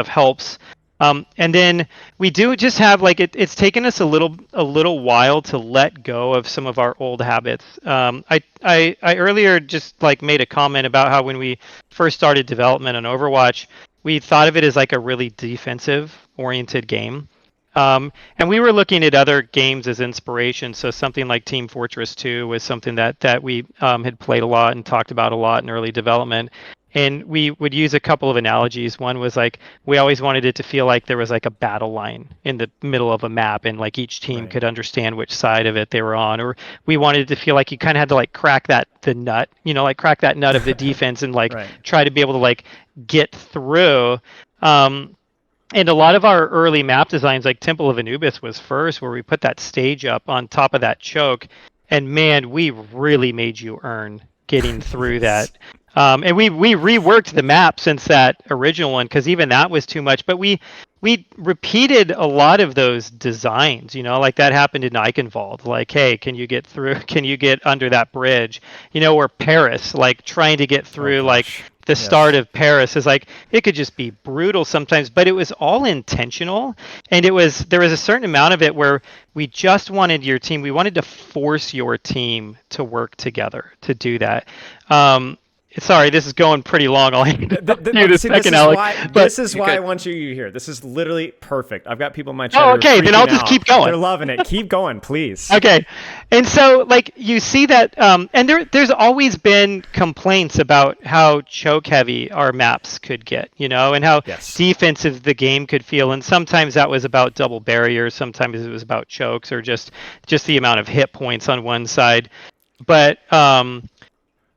helps. And then we do just have like it's taken us a little while to let go of some of our old habits. I earlier just like made a comment about how when we first started development on Overwatch, we thought of it as like a really defensive oriented game. And we were looking at other games as inspiration. So something like Team Fortress 2 was something that we had played a lot and talked about a lot in early development. And we would use a couple of analogies. One was like, we always wanted it to feel like there was like a battle line in the middle of a map, and like each team could understand which side of it they were on. Or we wanted it to feel like you kind of had to like crack that nut of the defense and like try to be able to like get through. And a lot of our early map designs, like Temple of Anubis was first, where we put that stage up on top of that choke. And man, we really made you earn getting through that. And we reworked the map since that original one, because even that was too much. But we repeated a lot of those designs, like that happened in Eichenwald. Like, hey, can you get through? Can you get under that bridge? Or Paris, like trying to get through the start of Paris is like, it could just be brutal sometimes, but it was all intentional. And there was a certain amount of it where we just wanted your team, we wanted to force your team to work together to do that. Sorry, this is going pretty long. I'll hand it to you in a second, Alec. This is why I want you here. This is literally perfect. I've got people in my chat. Oh, okay. Then I'll just keep going. They're loving it. Keep going, please. Okay. And so, like, you see that, and there's always been complaints about how choke heavy our maps could get, and how defensive the game could feel. And sometimes that was about double barriers. Sometimes it was about chokes or just the amount of hit points on one side. But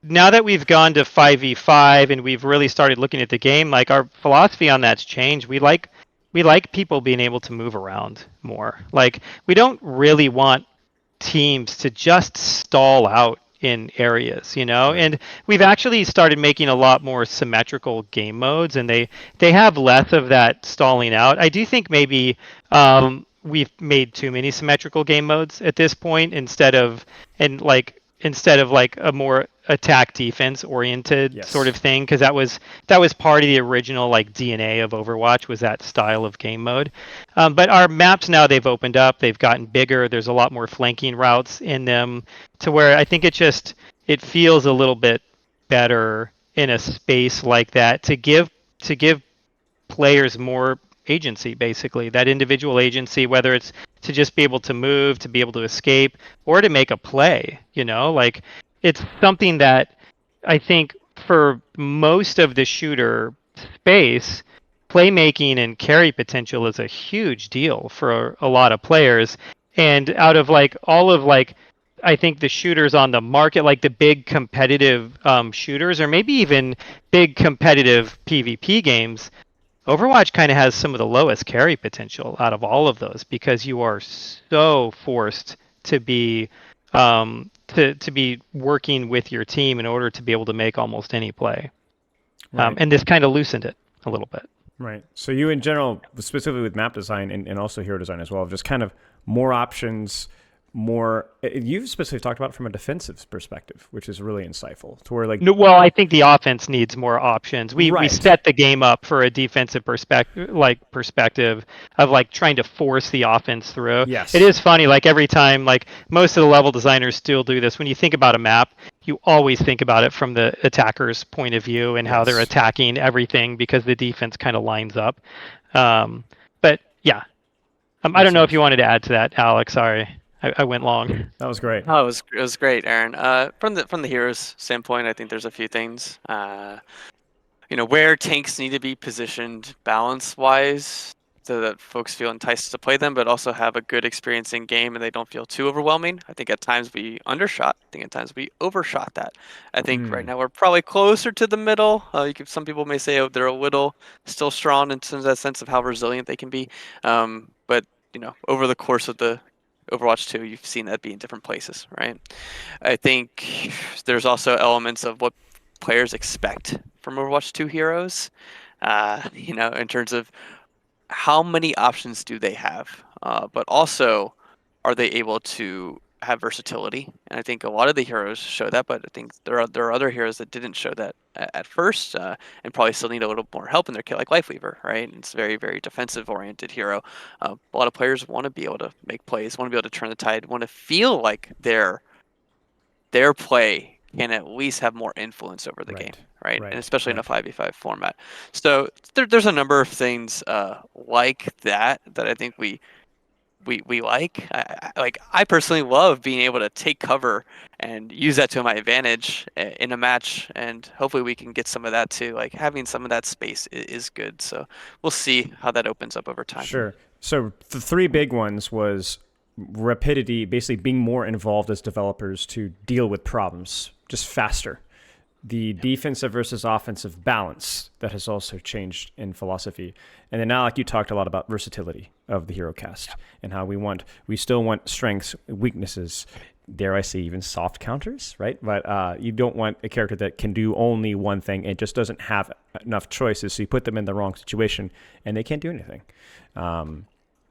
now that we've gone to 5v5 and we've really started looking at the game, like our philosophy on that's changed. We like people being able to move around more. Like, we don't really want teams to just stall out in areas, and we've actually started making a lot more symmetrical game modes, and they have less of that stalling out. I do think maybe we've made too many symmetrical game modes at this point instead of like a more attack defense oriented sort of thing, because that was part of the original like DNA of Overwatch, was that style of game mode. But our maps now, they've opened up, they've gotten bigger, there's a lot more flanking routes in them, to where I think it feels a little bit better in a space like that to give players more agency, basically that individual agency, whether it's to just be able to move, to be able to escape, or to make a play. Like, it's something that I think for most of the shooter space, playmaking and carry potential is a huge deal for a lot of players. And out of like all of like, I think the shooters on the market, like the big competitive shooters, or maybe even big competitive PvP games, Overwatch kind of has some of the lowest carry potential out of all of those, because you are so forced to be to be working with your team in order to be able to make almost any play. Right. And this kind of loosened it a little bit. Right. So you, in general, specifically with map design and also hero design as well, just kind of more options, you've specifically talked about it from a defensive perspective, which is really insightful, to where like Well, I think the offense needs more options. We Right. set the game up for a defensive perspective of like trying to force the offense through. Yes. It is funny, like every time, like most of the level designers still do this. When you think about a map, you always think about it from the attacker's point of view and how they're attacking everything, because the defense kind of lines up. But yeah, I don't know if you wanted to add to that, Alex. Sorry. I went long. That was great. Oh, it was great, Aaron. From the heroes standpoint, I think there's a few things. Where tanks need to be positioned balance-wise, so that folks feel enticed to play them, but also have a good experience in game and they don't feel too overwhelming. I think at times we undershot. I think at times we overshot that. I think right now we're probably closer to the middle. Some people may say they're a little still strong in that sense of how resilient they can be. But over the course of the Overwatch 2, you've seen that be in different places, right? I think there's also elements of what players expect from Overwatch 2 heroes, in terms of how many options do they have, but also are they able to have versatility? And I think a lot of the heroes show that, but I think there are other heroes that didn't show that at first, and probably still need a little more help in their kit, like Lifeweaver, right? It's a very, very defensive-oriented hero. A lot of players want to be able to make plays, want to be able to turn the tide, want to feel like their play can at least have more influence over the game, right? And especially in a 5v5 format. So there's a number of things like that I think we like. I personally love being able to take cover and use that to my advantage in a match, and hopefully we can get some of that too. Like, having some of that space is good. So we'll see how that opens up over time. Sure. So the three big ones was rapidity, basically being more involved as developers to deal with problems just faster. The defensive versus offensive balance that has also changed in philosophy. And then now, like you talked a lot about versatility of the hero cast and how we still want strengths, weaknesses, dare I say even soft counters, right? But you don't want a character that can do only one thing and just doesn't have enough choices. So you put them in the wrong situation and they can't do anything.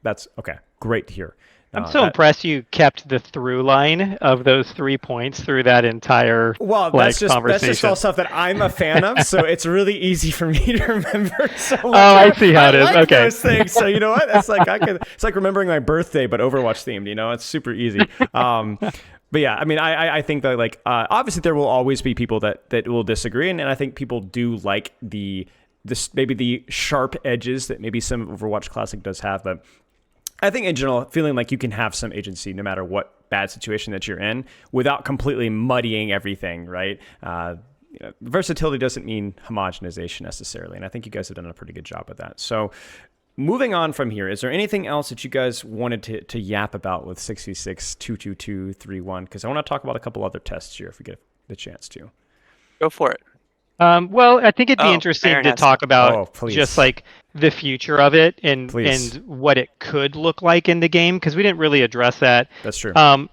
That's okay. Great to hear. I'm so impressed you kept the through line of those 3 points through that entire that's conversation. That's just all stuff that I'm a fan of, so it's really easy for me to remember. So I see how it is. Like okay. Those things. So you know what? It's like remembering my birthday, but Overwatch themed. It's super easy. But yeah, I mean, I think that obviously there will always be people that will disagree, and I think people do like maybe the sharp edges that maybe some Overwatch Classic does have, but I think in general, feeling like you can have some agency no matter what bad situation that you're in without completely muddying everything, right? Versatility doesn't mean homogenization necessarily, and I think you guys have done a pretty good job with that. So moving on from here, is there anything else that you guys wanted to yap about with 6v6, 222, 3-1? Because I want to talk about a couple other tests here if we get the chance to. Go for it. Well, I think it'd be interesting to talk about just like the future of it and what it could look like in the game, because we didn't really address that. That's true. And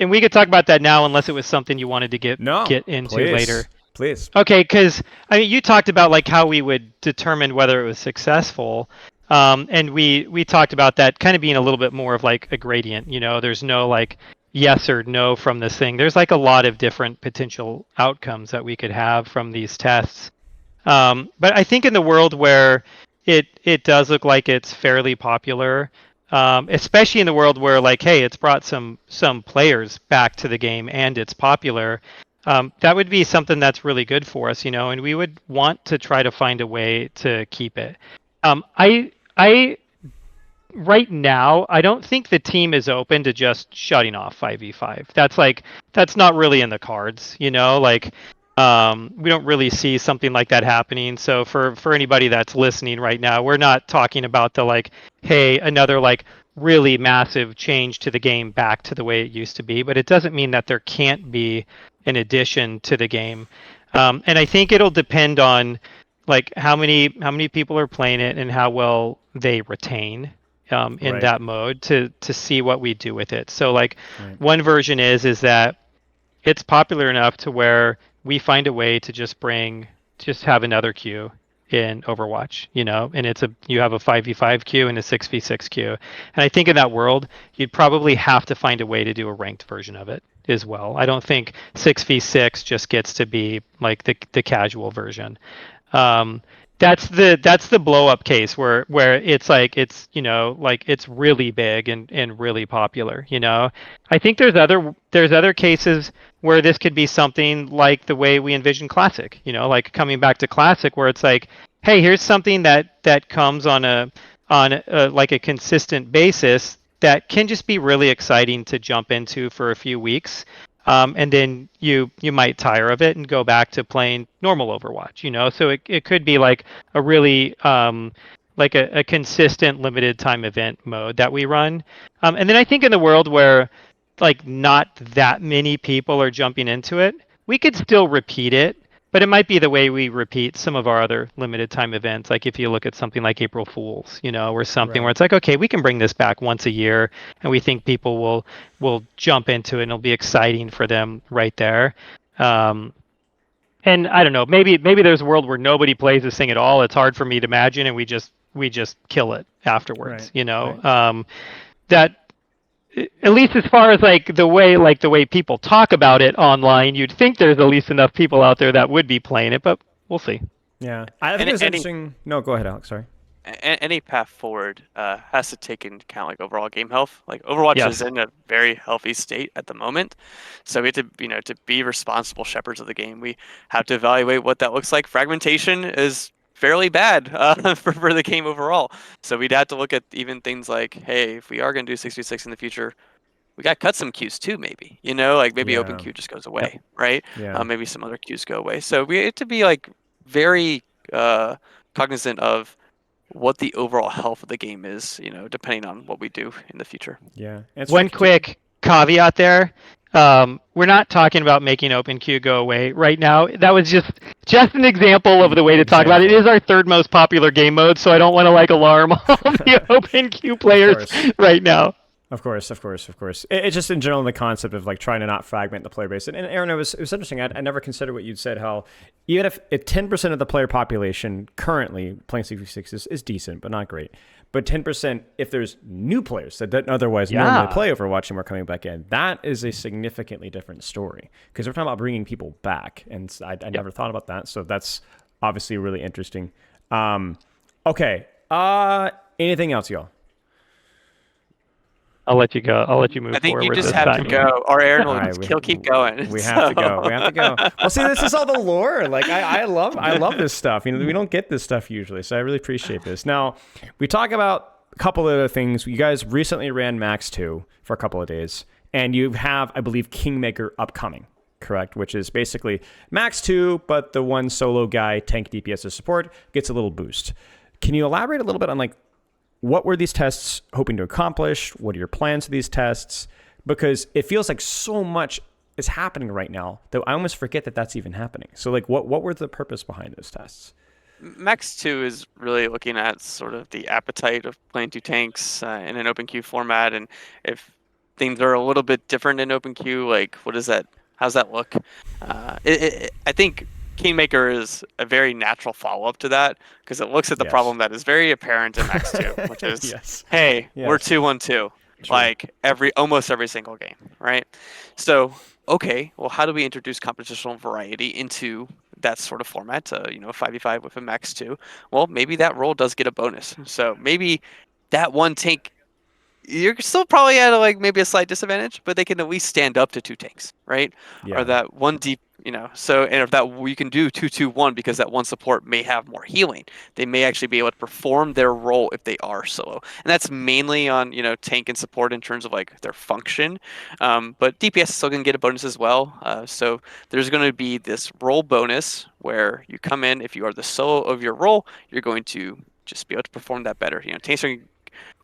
we could talk about that now, unless it was something you wanted to get into later. Please. Okay, because you talked about like how we would determine whether it was successful, and we talked about that kind of being a little bit more of like a gradient. There's no like yes or no from this thing. There's like a lot of different potential outcomes that we could have from these tests. But I think in the world where it does look like it's fairly popular, especially in the world where like, hey, it's brought some players back to the game and it's popular, that would be something that's really good for us, and we would want to try to find a way to keep it. I right now, I don't think the team is open to just shutting off 5v5. That's not really in the cards, like we don't really see something like that happening. So for anybody that's listening right now, we're not talking about the like, hey, another like really massive change to the game back to the way it used to be, but it doesn't mean that there can't be an addition to the game. And I think it'll depend on like how many people are playing it and how well they retain in Right. that mode to see what we do with it. So like Right. one version is that it's popular enough to where we find a way to just have another queue in Overwatch, and you have a 5v5 queue and a 6v6 queue. And I think in that world, you'd probably have to find a way to do a ranked version of it as well. I don't think 6v6 just gets to be like the casual version. Um, that's the blow up case where it's like like it's really big and really popular. I think there's other cases where this could be something like the way we envision Classic. Like coming back to Classic, where it's like, hey, here's something that comes on a like a consistent basis that can just be really exciting to jump into for a few weeks. And then you might tire of it and go back to playing normal Overwatch. So it could be like a really like a consistent limited time event mode that we run. And then I think in the world where like not that many people are jumping into it, we could still repeat it, but it might be the way we repeat some of our other limited time events. Like if you look at something like April Fools, or something where Right. it's like, okay, we can bring this back once a year, and we think people will jump into it, and it'll be exciting for them right there. Um, and I don't know, maybe there's a world where nobody plays this thing at all. It's hard for me to imagine, and we just kill it afterwards. Right. Right. That at least as far as like the way people talk about it online, you'd think there's at least enough people out there that would be playing it, but we'll see. Yeah. I think Any it's any interesting. No, go ahead, Alex. Sorry. any path forward has to take into account like overall game health. Like Overwatch is Yes. in a very healthy state at the moment, so we have to to be responsible shepherds of the game. We have to evaluate what that looks like. Fragmentation is fairly bad for the game overall. So we'd have to look at even things like, hey, if we are going to do 6v6 in the future, we got to cut some queues too, maybe. Like maybe open Yeah. queue just goes Yep. away, right? Yeah. Maybe some other queues go away. So we have to be like very cognizant of what the overall health of the game is, depending on what we do in the future. Yeah. It's One tricky to- quick caveat there. We're not talking about making open queue go away right now. That was just an example of the way to talk about it. It is our third most popular game mode, so I don't want to like alarm all the open queue players course. right now. Of course. It's just in general the concept of like trying to not fragment the player base. And Aaron, it was interesting. I never considered what you'd said. How even if 10% of the player population currently playing 6v6 is decent, but not great. But 10% if there's new players that didn't otherwise normally play Overwatch and we're coming back in, that is a significantly different story because we're talking about bringing people back, and I never thought about that. So that's obviously really interesting. Okay. Anything else, y'all? I'll let you go. I'll let you move I think forward. you just this have time. to go, or Aaron will All right, he'll keep going. We have to go. We have to go. Well, see, this is all the lore. Like I love this stuff. We don't get this stuff usually, so I really appreciate this. Now, we talk about a couple of other things. You guys recently ran Max 2 for a couple of days, and you have, I believe, Kingmaker upcoming, correct? Which is basically Max 2, but the one solo guy, tank DPS as support, gets a little boost. Can you elaborate a little bit on like what were these tests hoping to accomplish? What are your plans for these tests? Because it feels like so much is happening right now that I almost forget that that's even happening. So like what were the purpose behind those tests? Max 2 is really looking at sort of the appetite of playing two tanks in an open queue format, and if things are a little bit different in open queue, like how's that look? I think Kingmaker is a very natural follow-up to that because it looks at the Yes. problem that is very apparent in Max 2, which is, Yes. hey, we're Yes. 2-1-2. True. like almost every single game, right? So okay, well, how do we introduce competitional variety into that sort of format? 5v5 with a max 2. Well, maybe that role does get a bonus. So maybe that one tank, you're still probably at like maybe a slight disadvantage, but they can at least stand up to two tanks, right? Yeah. Or that one deep, So and if that you can do 2-2-1 because that one support may have more healing, they may actually be able to perform their role if they are solo, and that's mainly on tank and support in terms of like their function. But DPS is still gonna get a bonus as well. So there's going to be this role bonus where you come in if you are the solo of your role, you're going to just be able to perform that better.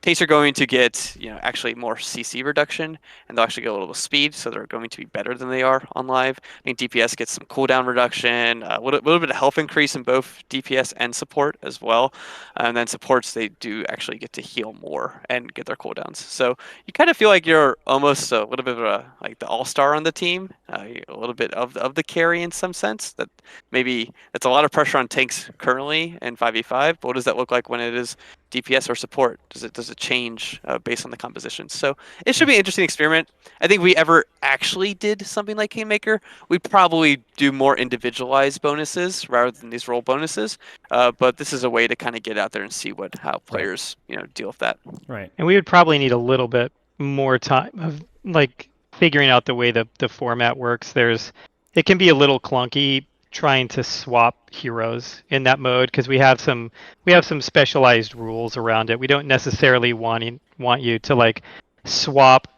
Tanks are going to get, actually more CC reduction, and they'll actually get a little speed, so they're going to be better than they are on live. I mean, DPS gets some cooldown reduction, a little bit of health increase in both DPS and support as well. And then supports, they do actually get to heal more and get their cooldowns. So you kind of feel like you're almost a little bit of like the all-star on the team, a little bit of the carry in some sense. That maybe that's a lot of pressure on tanks currently in 5v5, but what does that look like when it is DPS or support? Does it change based on the composition? So it should be an interesting experiment. I think if we ever actually did something like Kingmaker, we'd probably do more individualized bonuses rather than these role bonuses. But this is a way to kind of get out there and see how players deal with that. Right. And we would probably need a little bit more time of like figuring out the way the format works. It can be a little clunky trying to swap heroes in that mode because we have some specialized rules around it. We don't necessarily want you to like swap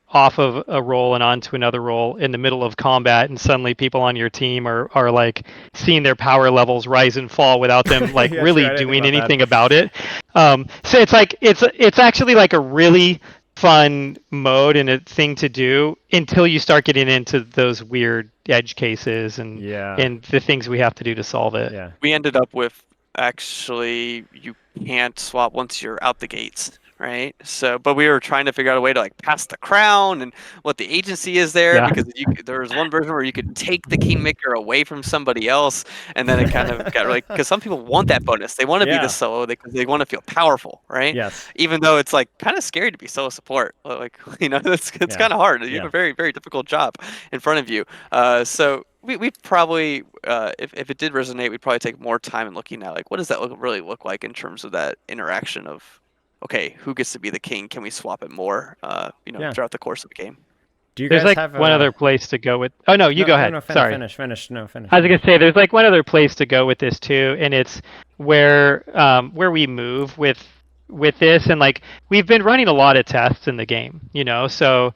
off of a role and onto another role in the middle of combat, and suddenly people on your team are like seeing their power levels rise and fall without them like Yeah, really true. doing anything about it. So it's like it's actually like a really fun mode and a thing to do until you start getting into those weird edge cases and the things we have to do to solve it. Yeah. We ended up with actually you can't swap once you're out the gates, right? So, but we were trying to figure out a way to like pass the crown and what the agency is there, Yeah. because there was one version where you could take the Kingmaker away from somebody else, and then it kind of got like, because some people want that bonus, they want to be the solo, because they want to feel powerful, right? Yes. Even though it's like kind of scary to be solo support, like it's kind of hard. You have a very, very difficult job in front of you. So we probably, if it did resonate, we'd probably take more time in looking at like what does that really look like in terms of that interaction of, okay, who gets to be the king? Can we swap it more, throughout the course of the game? Do you guys There's like have one other place to go with? Oh no, you go ahead. No, Sorry. Finish. No, finish. I was gonna say there's like one other place to go with this too, and it's where we move with this, and like we've been running a lot of tests in the game, so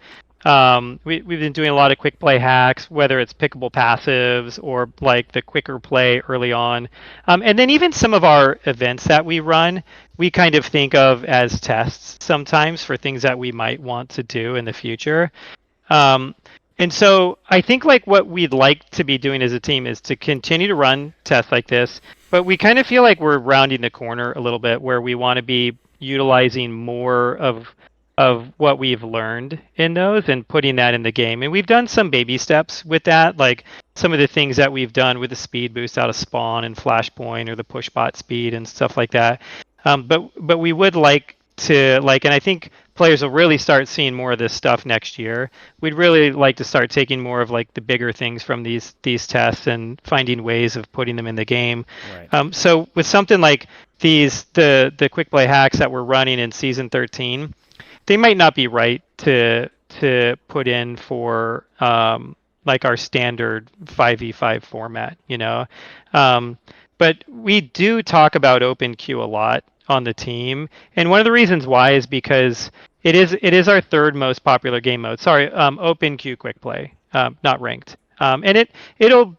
we've been doing a lot of quick play hacks, whether it's pickable passives or like the quicker play early on, and then even some of our events that we run, we kind of think of as tests sometimes for things that we might want to do in the future. And so I think like what we'd like to be doing as a team is to continue to run tests like this, but we kind of feel like we're rounding the corner a little bit where we want to be utilizing more of what we've learned in those and putting that in the game. And we've done some baby steps with that, like some of the things that we've done with the speed boost out of spawn and flashpoint or the push bot speed and stuff like that. But we would like to and I think players will really start seeing more of this stuff next year. We'd really like to start taking more of like the bigger things from these tests and finding ways of putting them in the game. Right. So with something like the quick play hacks that we're running in season 13, they might not be right to put in for like our standard 5v5 format, but we do talk about open queue a lot on the team, and one of the reasons why is because it is our third most popular game mode. Sorry, open queue quick play, not ranked. And it'll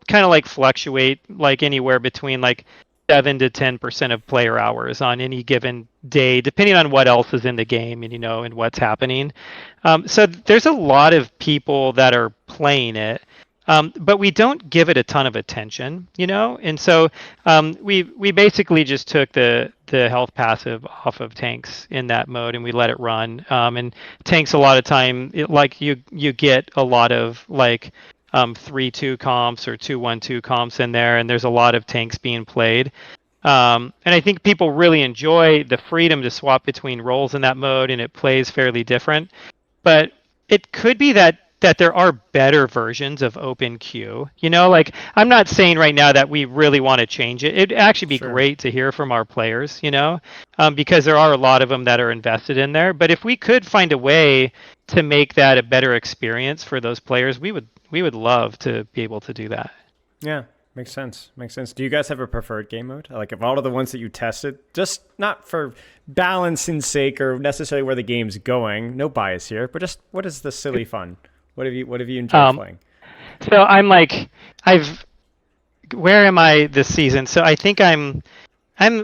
kind of like fluctuate like anywhere between like 7 to 10% of player hours on any given day, depending on what else is in the game and and what's happening. So there's a lot of people that are playing it. But we don't give it a ton of attention, and so we basically just took the health passive off of tanks in that mode, and we let it run. And tanks a lot of time, you get a lot of like 3-2 comps or 2-1-2 comps in there, and there's a lot of tanks being played. And I think people really enjoy the freedom to swap between roles in that mode, and it plays fairly different. But it could be that there are better versions of open queue. Like I'm not saying right now that we really want to change it. It'd actually be Sure. great to hear from our players, because there are a lot of them that are invested in there. But if we could find a way to make that a better experience for those players, we would love to be able to do that. Yeah, makes sense. Makes sense. Do you guys have a preferred game mode? Like, of all of the ones that you tested, just not for balancing sake or necessarily where the game's going, no bias here, but just what is the silly fun? What have you enjoyed Um, playing? so I'm like, I've where am I this season? So I think I'm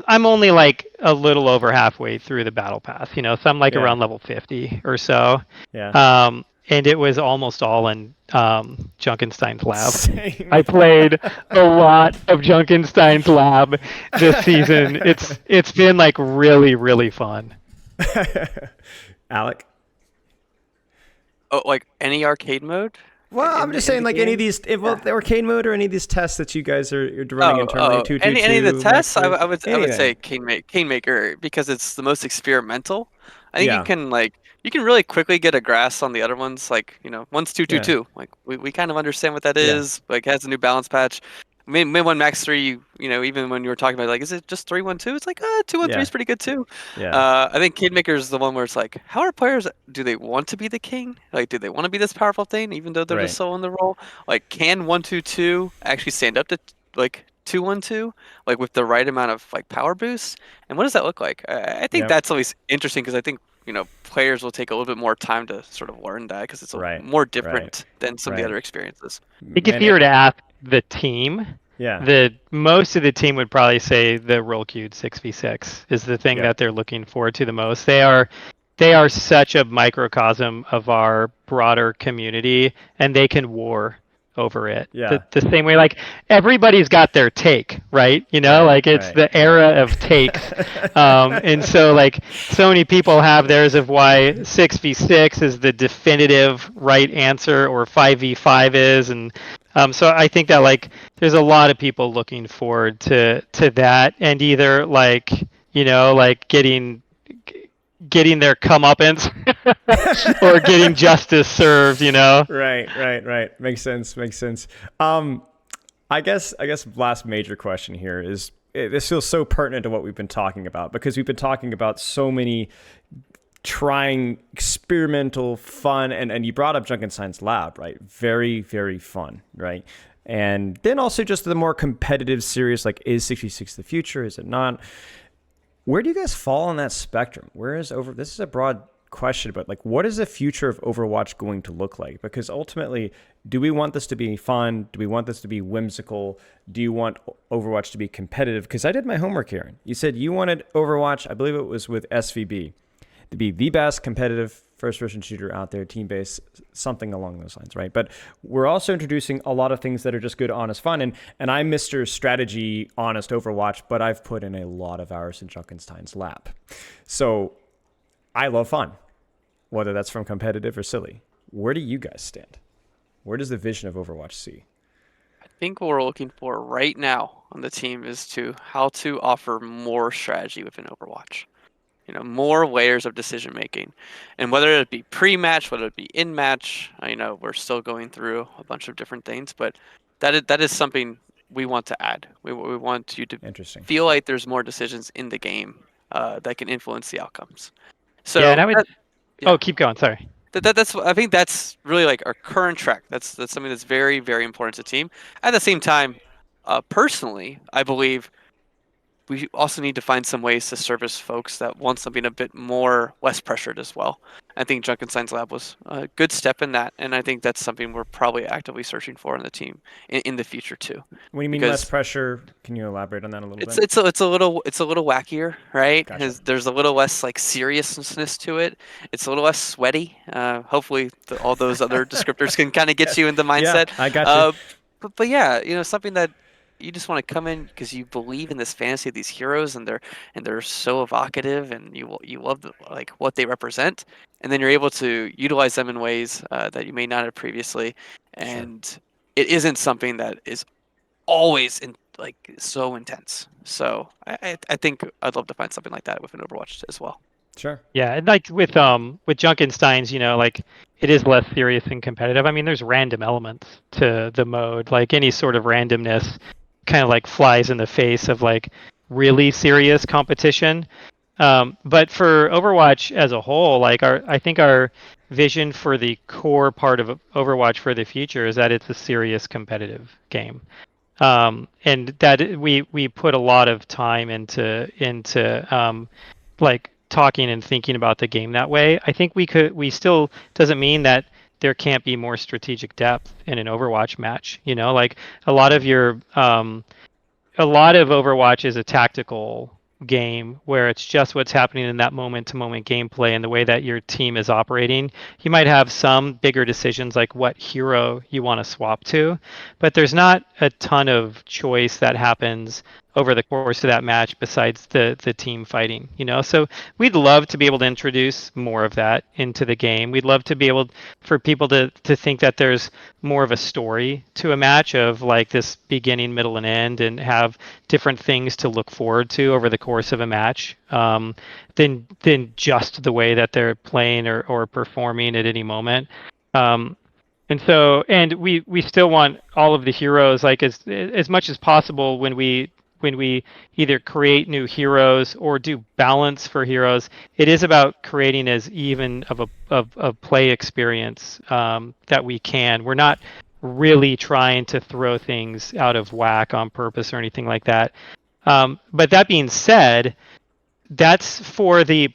only like a little over halfway through the battle pass, so I'm like Yeah, around level 50 or so. yeah. And it was almost all in Junkenstein's lab. Same. I played a lot of Junkenstein's lab this season. It's been like really, really fun. Alec? Oh, like any arcade mode? Well, Like I'm just in saying, the like any of game? these, well, Yeah. the arcade mode or any of these tests that you guys are running Oh, internally, any of the 222, tests, Max 3, I would anything. say Kingmaker because it's the most experimental. I think Yeah, you can really quickly get a grasp on the other ones. Like one's two two yeah, two. Like we kind of understand what that yeah, is. Like it has a new balance patch. Mid one Max 3. Even when you were talking about like, is it just 3-1-2? It's like 2-1-3 yeah, is pretty good too. yeah. I think Kingmaker is the one where it's like, how are players? Do they want to be the king? Like, do they want to be this powerful thing, even though they're just Right. so in the role? Like, can 1-2-2 actually stand up to like 2-1-2, like with the right amount of like power boost? And what does that look like? I think Yep. that's always interesting because I think players will take a little bit more time to sort of learn that because it's Right. more Right. different than some of the Right. other experiences. I think if Man, you were to ask the team, yeah. the most of the team would probably say the roll queued 6v6 is the thing Yep. that they're looking forward to the most. They are such a microcosm of our broader community, and they can war over it. The, Yeah. the same way, like everybody's got their take, right? Right. Like it's Right. the Right. era of takes. And so like so many people have theirs of why 6v6 is the definitive right answer or 5v5 is, and so I think that like there's a lot of people looking forward to that, and either like like getting their comeuppance or getting justice served. Right. Right. Right. Makes sense. Makes sense. Um, I guess last major question here is this feels so pertinent to what we've been talking about because we've been talking about so many trying experimental fun and you brought up Junkenstein's lab, right? Very, very fun, right? And then also just the more competitive serious, like is 66 the future? Is it not? Where do you guys fall on that spectrum? Where is over? This is a broad question, but like, what is the future of Overwatch going to look like? Because ultimately, do we want this to be fun? Do we want this to be whimsical? Do you want Overwatch to be competitive? Because I did my homework, Aaron. You said you wanted Overwatch, I believe it was with SVB, to be the best competitive first-person shooter out there, team-based, something along those lines, right? But we're also introducing a lot of things that are just good, honest fun. And I'm Mr. Strategy, honest Overwatch, but I've put in a lot of hours in Junkenstein's lap. So I love fun, whether that's from competitive or silly. Where do you guys stand? Where does the vision of Overwatch see? I think what we're looking for right now on the team is to how to offer more strategy within Overwatch. More layers of decision making, and whether it be pre-match, whether it be in-match, we're still going through a bunch of different things, but that is something we want to add. We want you to Interesting. feel like there's more decisions in the game that can influence the outcomes. Yeah, and So yeah, keep going, sorry. that's I think that's really like our current track. That's something that's very very important to the team. At the same time, personally, I believe we also need to find some ways to service folks that want something a bit more less pressured as well. I think Junkenstein's lab was a good step in that, and I think that's something we're probably actively searching for in the team in the future too. When you mean less Because pressure, can you elaborate on that a little bit? it's a little wackier, right? Gotcha. There's a little less like seriousness to it. It's a little less sweaty. Hopefully, all those other descriptors can kind of get you in the Yeah, mindset. I got you. Uh, but yeah, something that you just want to come in because you believe in this fantasy of these heroes and they're so evocative and you love like what they represent, and then you're able to utilize them in ways that you may not have previously, Sure. and it isn't something that is always so intense. So I think I'd love to find something like that within Overwatch as well. Sure. Yeah, and like with Junkenstein's, like it is less serious and competitive. I mean, there's random elements to the mode. Like any sort of randomness kind of like flies in the face of like really serious competition. But for Overwatch as a whole, like I think our vision for the core part of Overwatch for the future is that it's a serious competitive game. And that we put a lot of time into like talking and thinking about the game that way. I think we still doesn't mean that there can't be more strategic depth in an Overwatch match. Like a lot of your a lot of Overwatch is a tactical game where it's just what's happening in that moment to moment gameplay and the way that your team is operating. You might have some bigger decisions like what hero you want to swap to, but there's not a ton of choice that happens over the course of that match besides the team fighting, So we'd love to be able to introduce more of that into the game. We'd love to be able for people to think that there's more of a story to a match of like this beginning, middle, and end, and have different things to look forward to over the course of a match than just the way that they're playing or performing at any moment. And we still want all of the heroes like as much as possible when we either create new heroes or do balance for heroes, it is about creating as even of a play experience that we can. We're not really trying to throw things out of whack on purpose or anything like that. But that being said, that's for the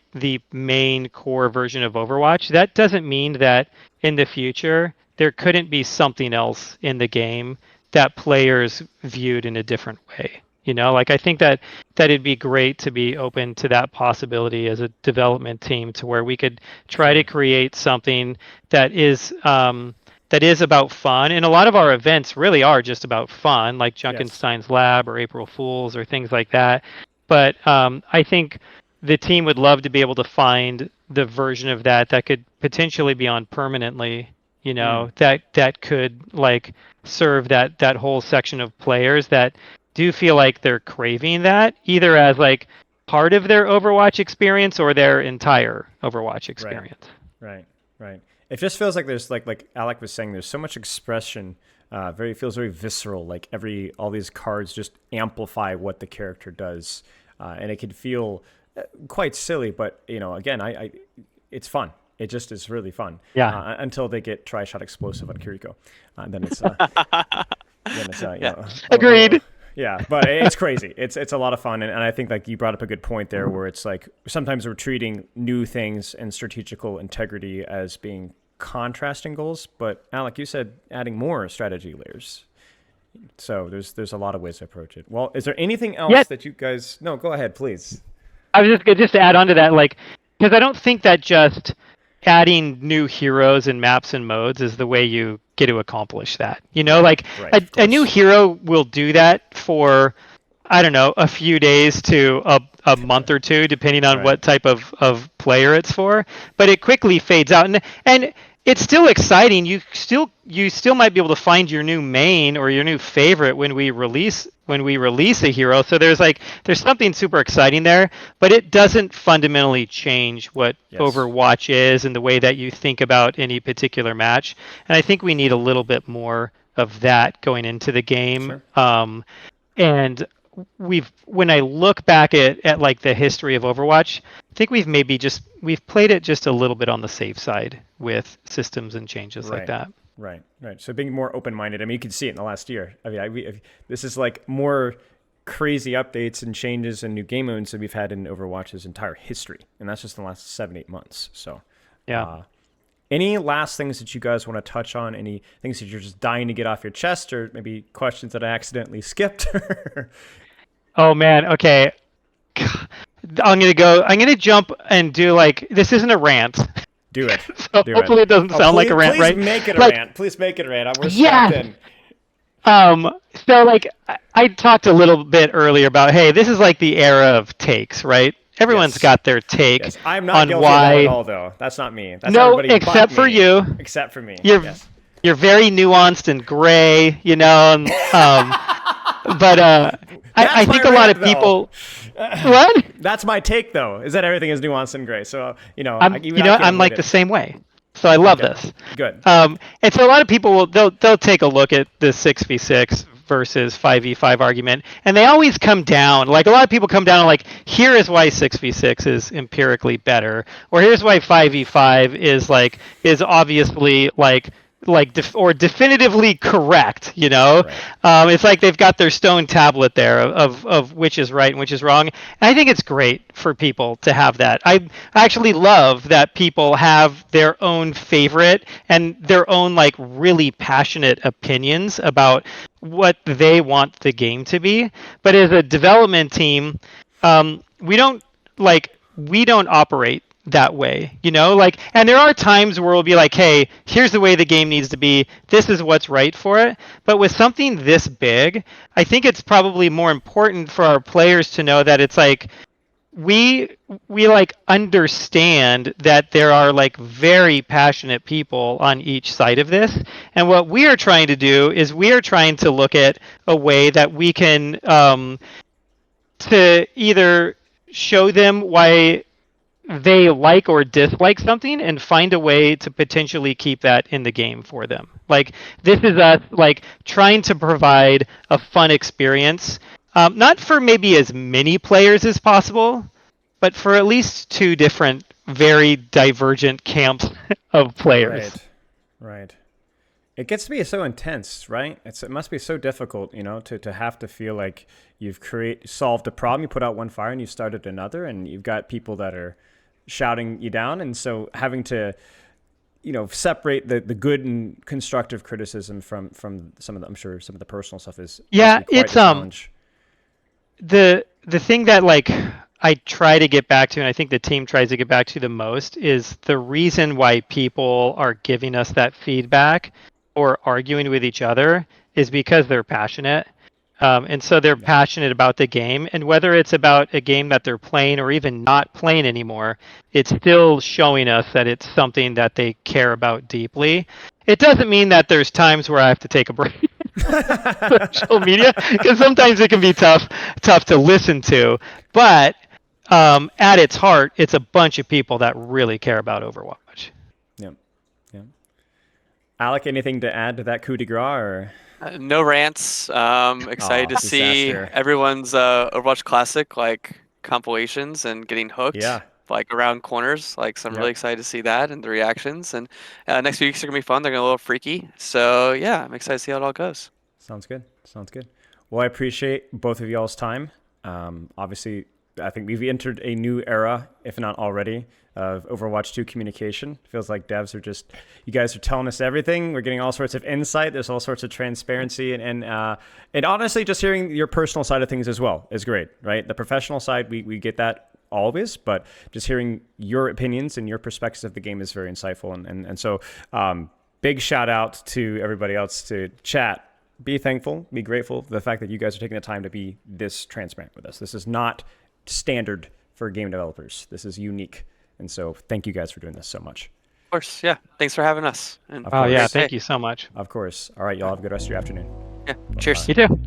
main core version of Overwatch. That doesn't mean that in the future there couldn't be something else in the game that players viewed in a different way. Like I think that it'd be great to be open to that possibility as a development team, to where we could try to create something that is about fun. And a lot of our events really are just about fun, like Junkenstein's Lab or April Fools or things like that. But I think the team would love to be able to find the version of that could potentially be on permanently, that could like serve that whole section of players that do feel like they're craving that, either as like part of their Overwatch experience or their entire Overwatch experience. Right. It just feels like there's like Alec was saying, there's so much expression. Feels very visceral. Like all these cards just amplify what the character does, and it can feel quite silly. But again, it's fun. It just is really fun. Yeah. Until they get tri-shot explosive on Kiriko, then it's Agreed. Yeah, but it's crazy. It's a lot of fun, and I think like you brought up a good point there, where it's like sometimes we're treating new things and strategical integrity as being contrasting goals. But Alec, you said adding more strategy layers. So there's a lot of ways to approach it. Well, is there anything else that you guys? No, go ahead, please. I was just to add on to that, like, because I don't think that just adding new heroes and maps and modes is the way you get to accomplish that. Like a new hero will do that for, I don't know, a few days to a month or two, depending on what type of player it's for. But it quickly fades out, and it's still exciting. You still might be able to find your new main or your new favorite when we release a hero. So there's something super exciting there, but it doesn't fundamentally change what Overwatch is and the way that you think about any particular match. And I think we need a little bit more of that going into the game. Sure. And when I look back at like the history of Overwatch, I think we've played it just a little bit on the safe side with systems and changes like that. Right. So being more open-minded. I mean, you can see it in the last year. I mean, this is like more crazy updates and changes and new game modes than we've had in Overwatch's entire history, and that's just in the last 7-8 months. So, yeah. Any last things that you guys want to touch on? Any things that you're just dying to get off your chest, or maybe questions that I accidentally skipped? Oh man. Okay. I'm gonna jump and do like, this isn't a rant. Do it. So hopefully it doesn't sound like a rant, right? Please make it a rant. Please make it a rant. We're strapped in. So like I talked a little bit earlier about, hey, this is like the era of takes, right? Everyone's got their take I'm not on guilty why. Of that at all, though. That's not me. That's no, everybody except for me. you. Except for me. You're very nuanced and gray, and But I think a lot of people. What? That's my take, though, is that everything is nuanced and gray. So, I'm like the same way. So I love this. Good. And so a lot of people they'll take a look at the 6v6 versus 5v5 argument, and they always come down. Like a lot of people come down like, here is why 6v6 is empirically better, or here's why 5v5 is obviously or definitively correct, Right. It's like they've got their stone tablet there of which is right and which is wrong. And I think it's great for people to have that. I actually love that people have their own favorite and their own really passionate opinions about what they want the game to be. But as a development team, we don't operate that way, and there are times where we'll be like, hey, here's the way the game needs to be, this is what's right for it. But with something this big, I think it's probably more important for our players to know that it's we understand that there are very passionate people on each side of this, and what we are trying to do is we are trying to look at a way that we can to either show them why they like or dislike something and find a way to potentially keep that in the game for them. This is us trying to provide a fun experience, not for maybe as many players as possible, but for at least two different very divergent camps of players. Right. It gets to be so intense, right? It must be so difficult, to have to feel like you've solved a problem, you put out one fire and you started another, and you've got people that are shouting you down, and so having to separate the good and constructive criticism from some of the personal stuff is it's a challenge. The thing that I try to get back to, and I think the team tries to get back to the most, is the reason why people are giving us that feedback or arguing with each other is because they're passionate. And so they're passionate about the game, and whether it's about a game that they're playing or even not playing anymore, it's still showing us that it's something that they care about deeply. It doesn't mean that there's times where I have to take a break from social media, because sometimes it can be tough to listen to. But at its heart, it's a bunch of people that really care about Overwatch. Yeah. Alec, anything to add to that coup de grace? Or? No rants. Excited to see everyone's Overwatch Classic compilations and getting hooked. Yeah. Around corners. So I'm really excited to see that and the reactions. And next week's are gonna be fun. They're gonna be a little freaky. So yeah, I'm excited to see how it all goes. Sounds good. Well, I appreciate both of y'all's time. Obviously, I think we've entered a new era, if not already, of Overwatch 2 communication. Feels like devs are you guys are telling us everything. We're getting all sorts of insight. There's all sorts of transparency, and honestly, just hearing your personal side of things as well is great, right? The professional side, we get that always, but just hearing your opinions and your perspectives of the game is very insightful. And so big shout out to everybody else to chat. Be thankful, be grateful for the fact that you guys are taking the time to be this transparent with us. This is not standard for game developers. This is unique. And so thank you guys for doing this so much. Of course. Yeah. Thanks for having us. And thank you so much. Of course. All right, y'all have a good rest of your afternoon. Yeah. Cheers. You too.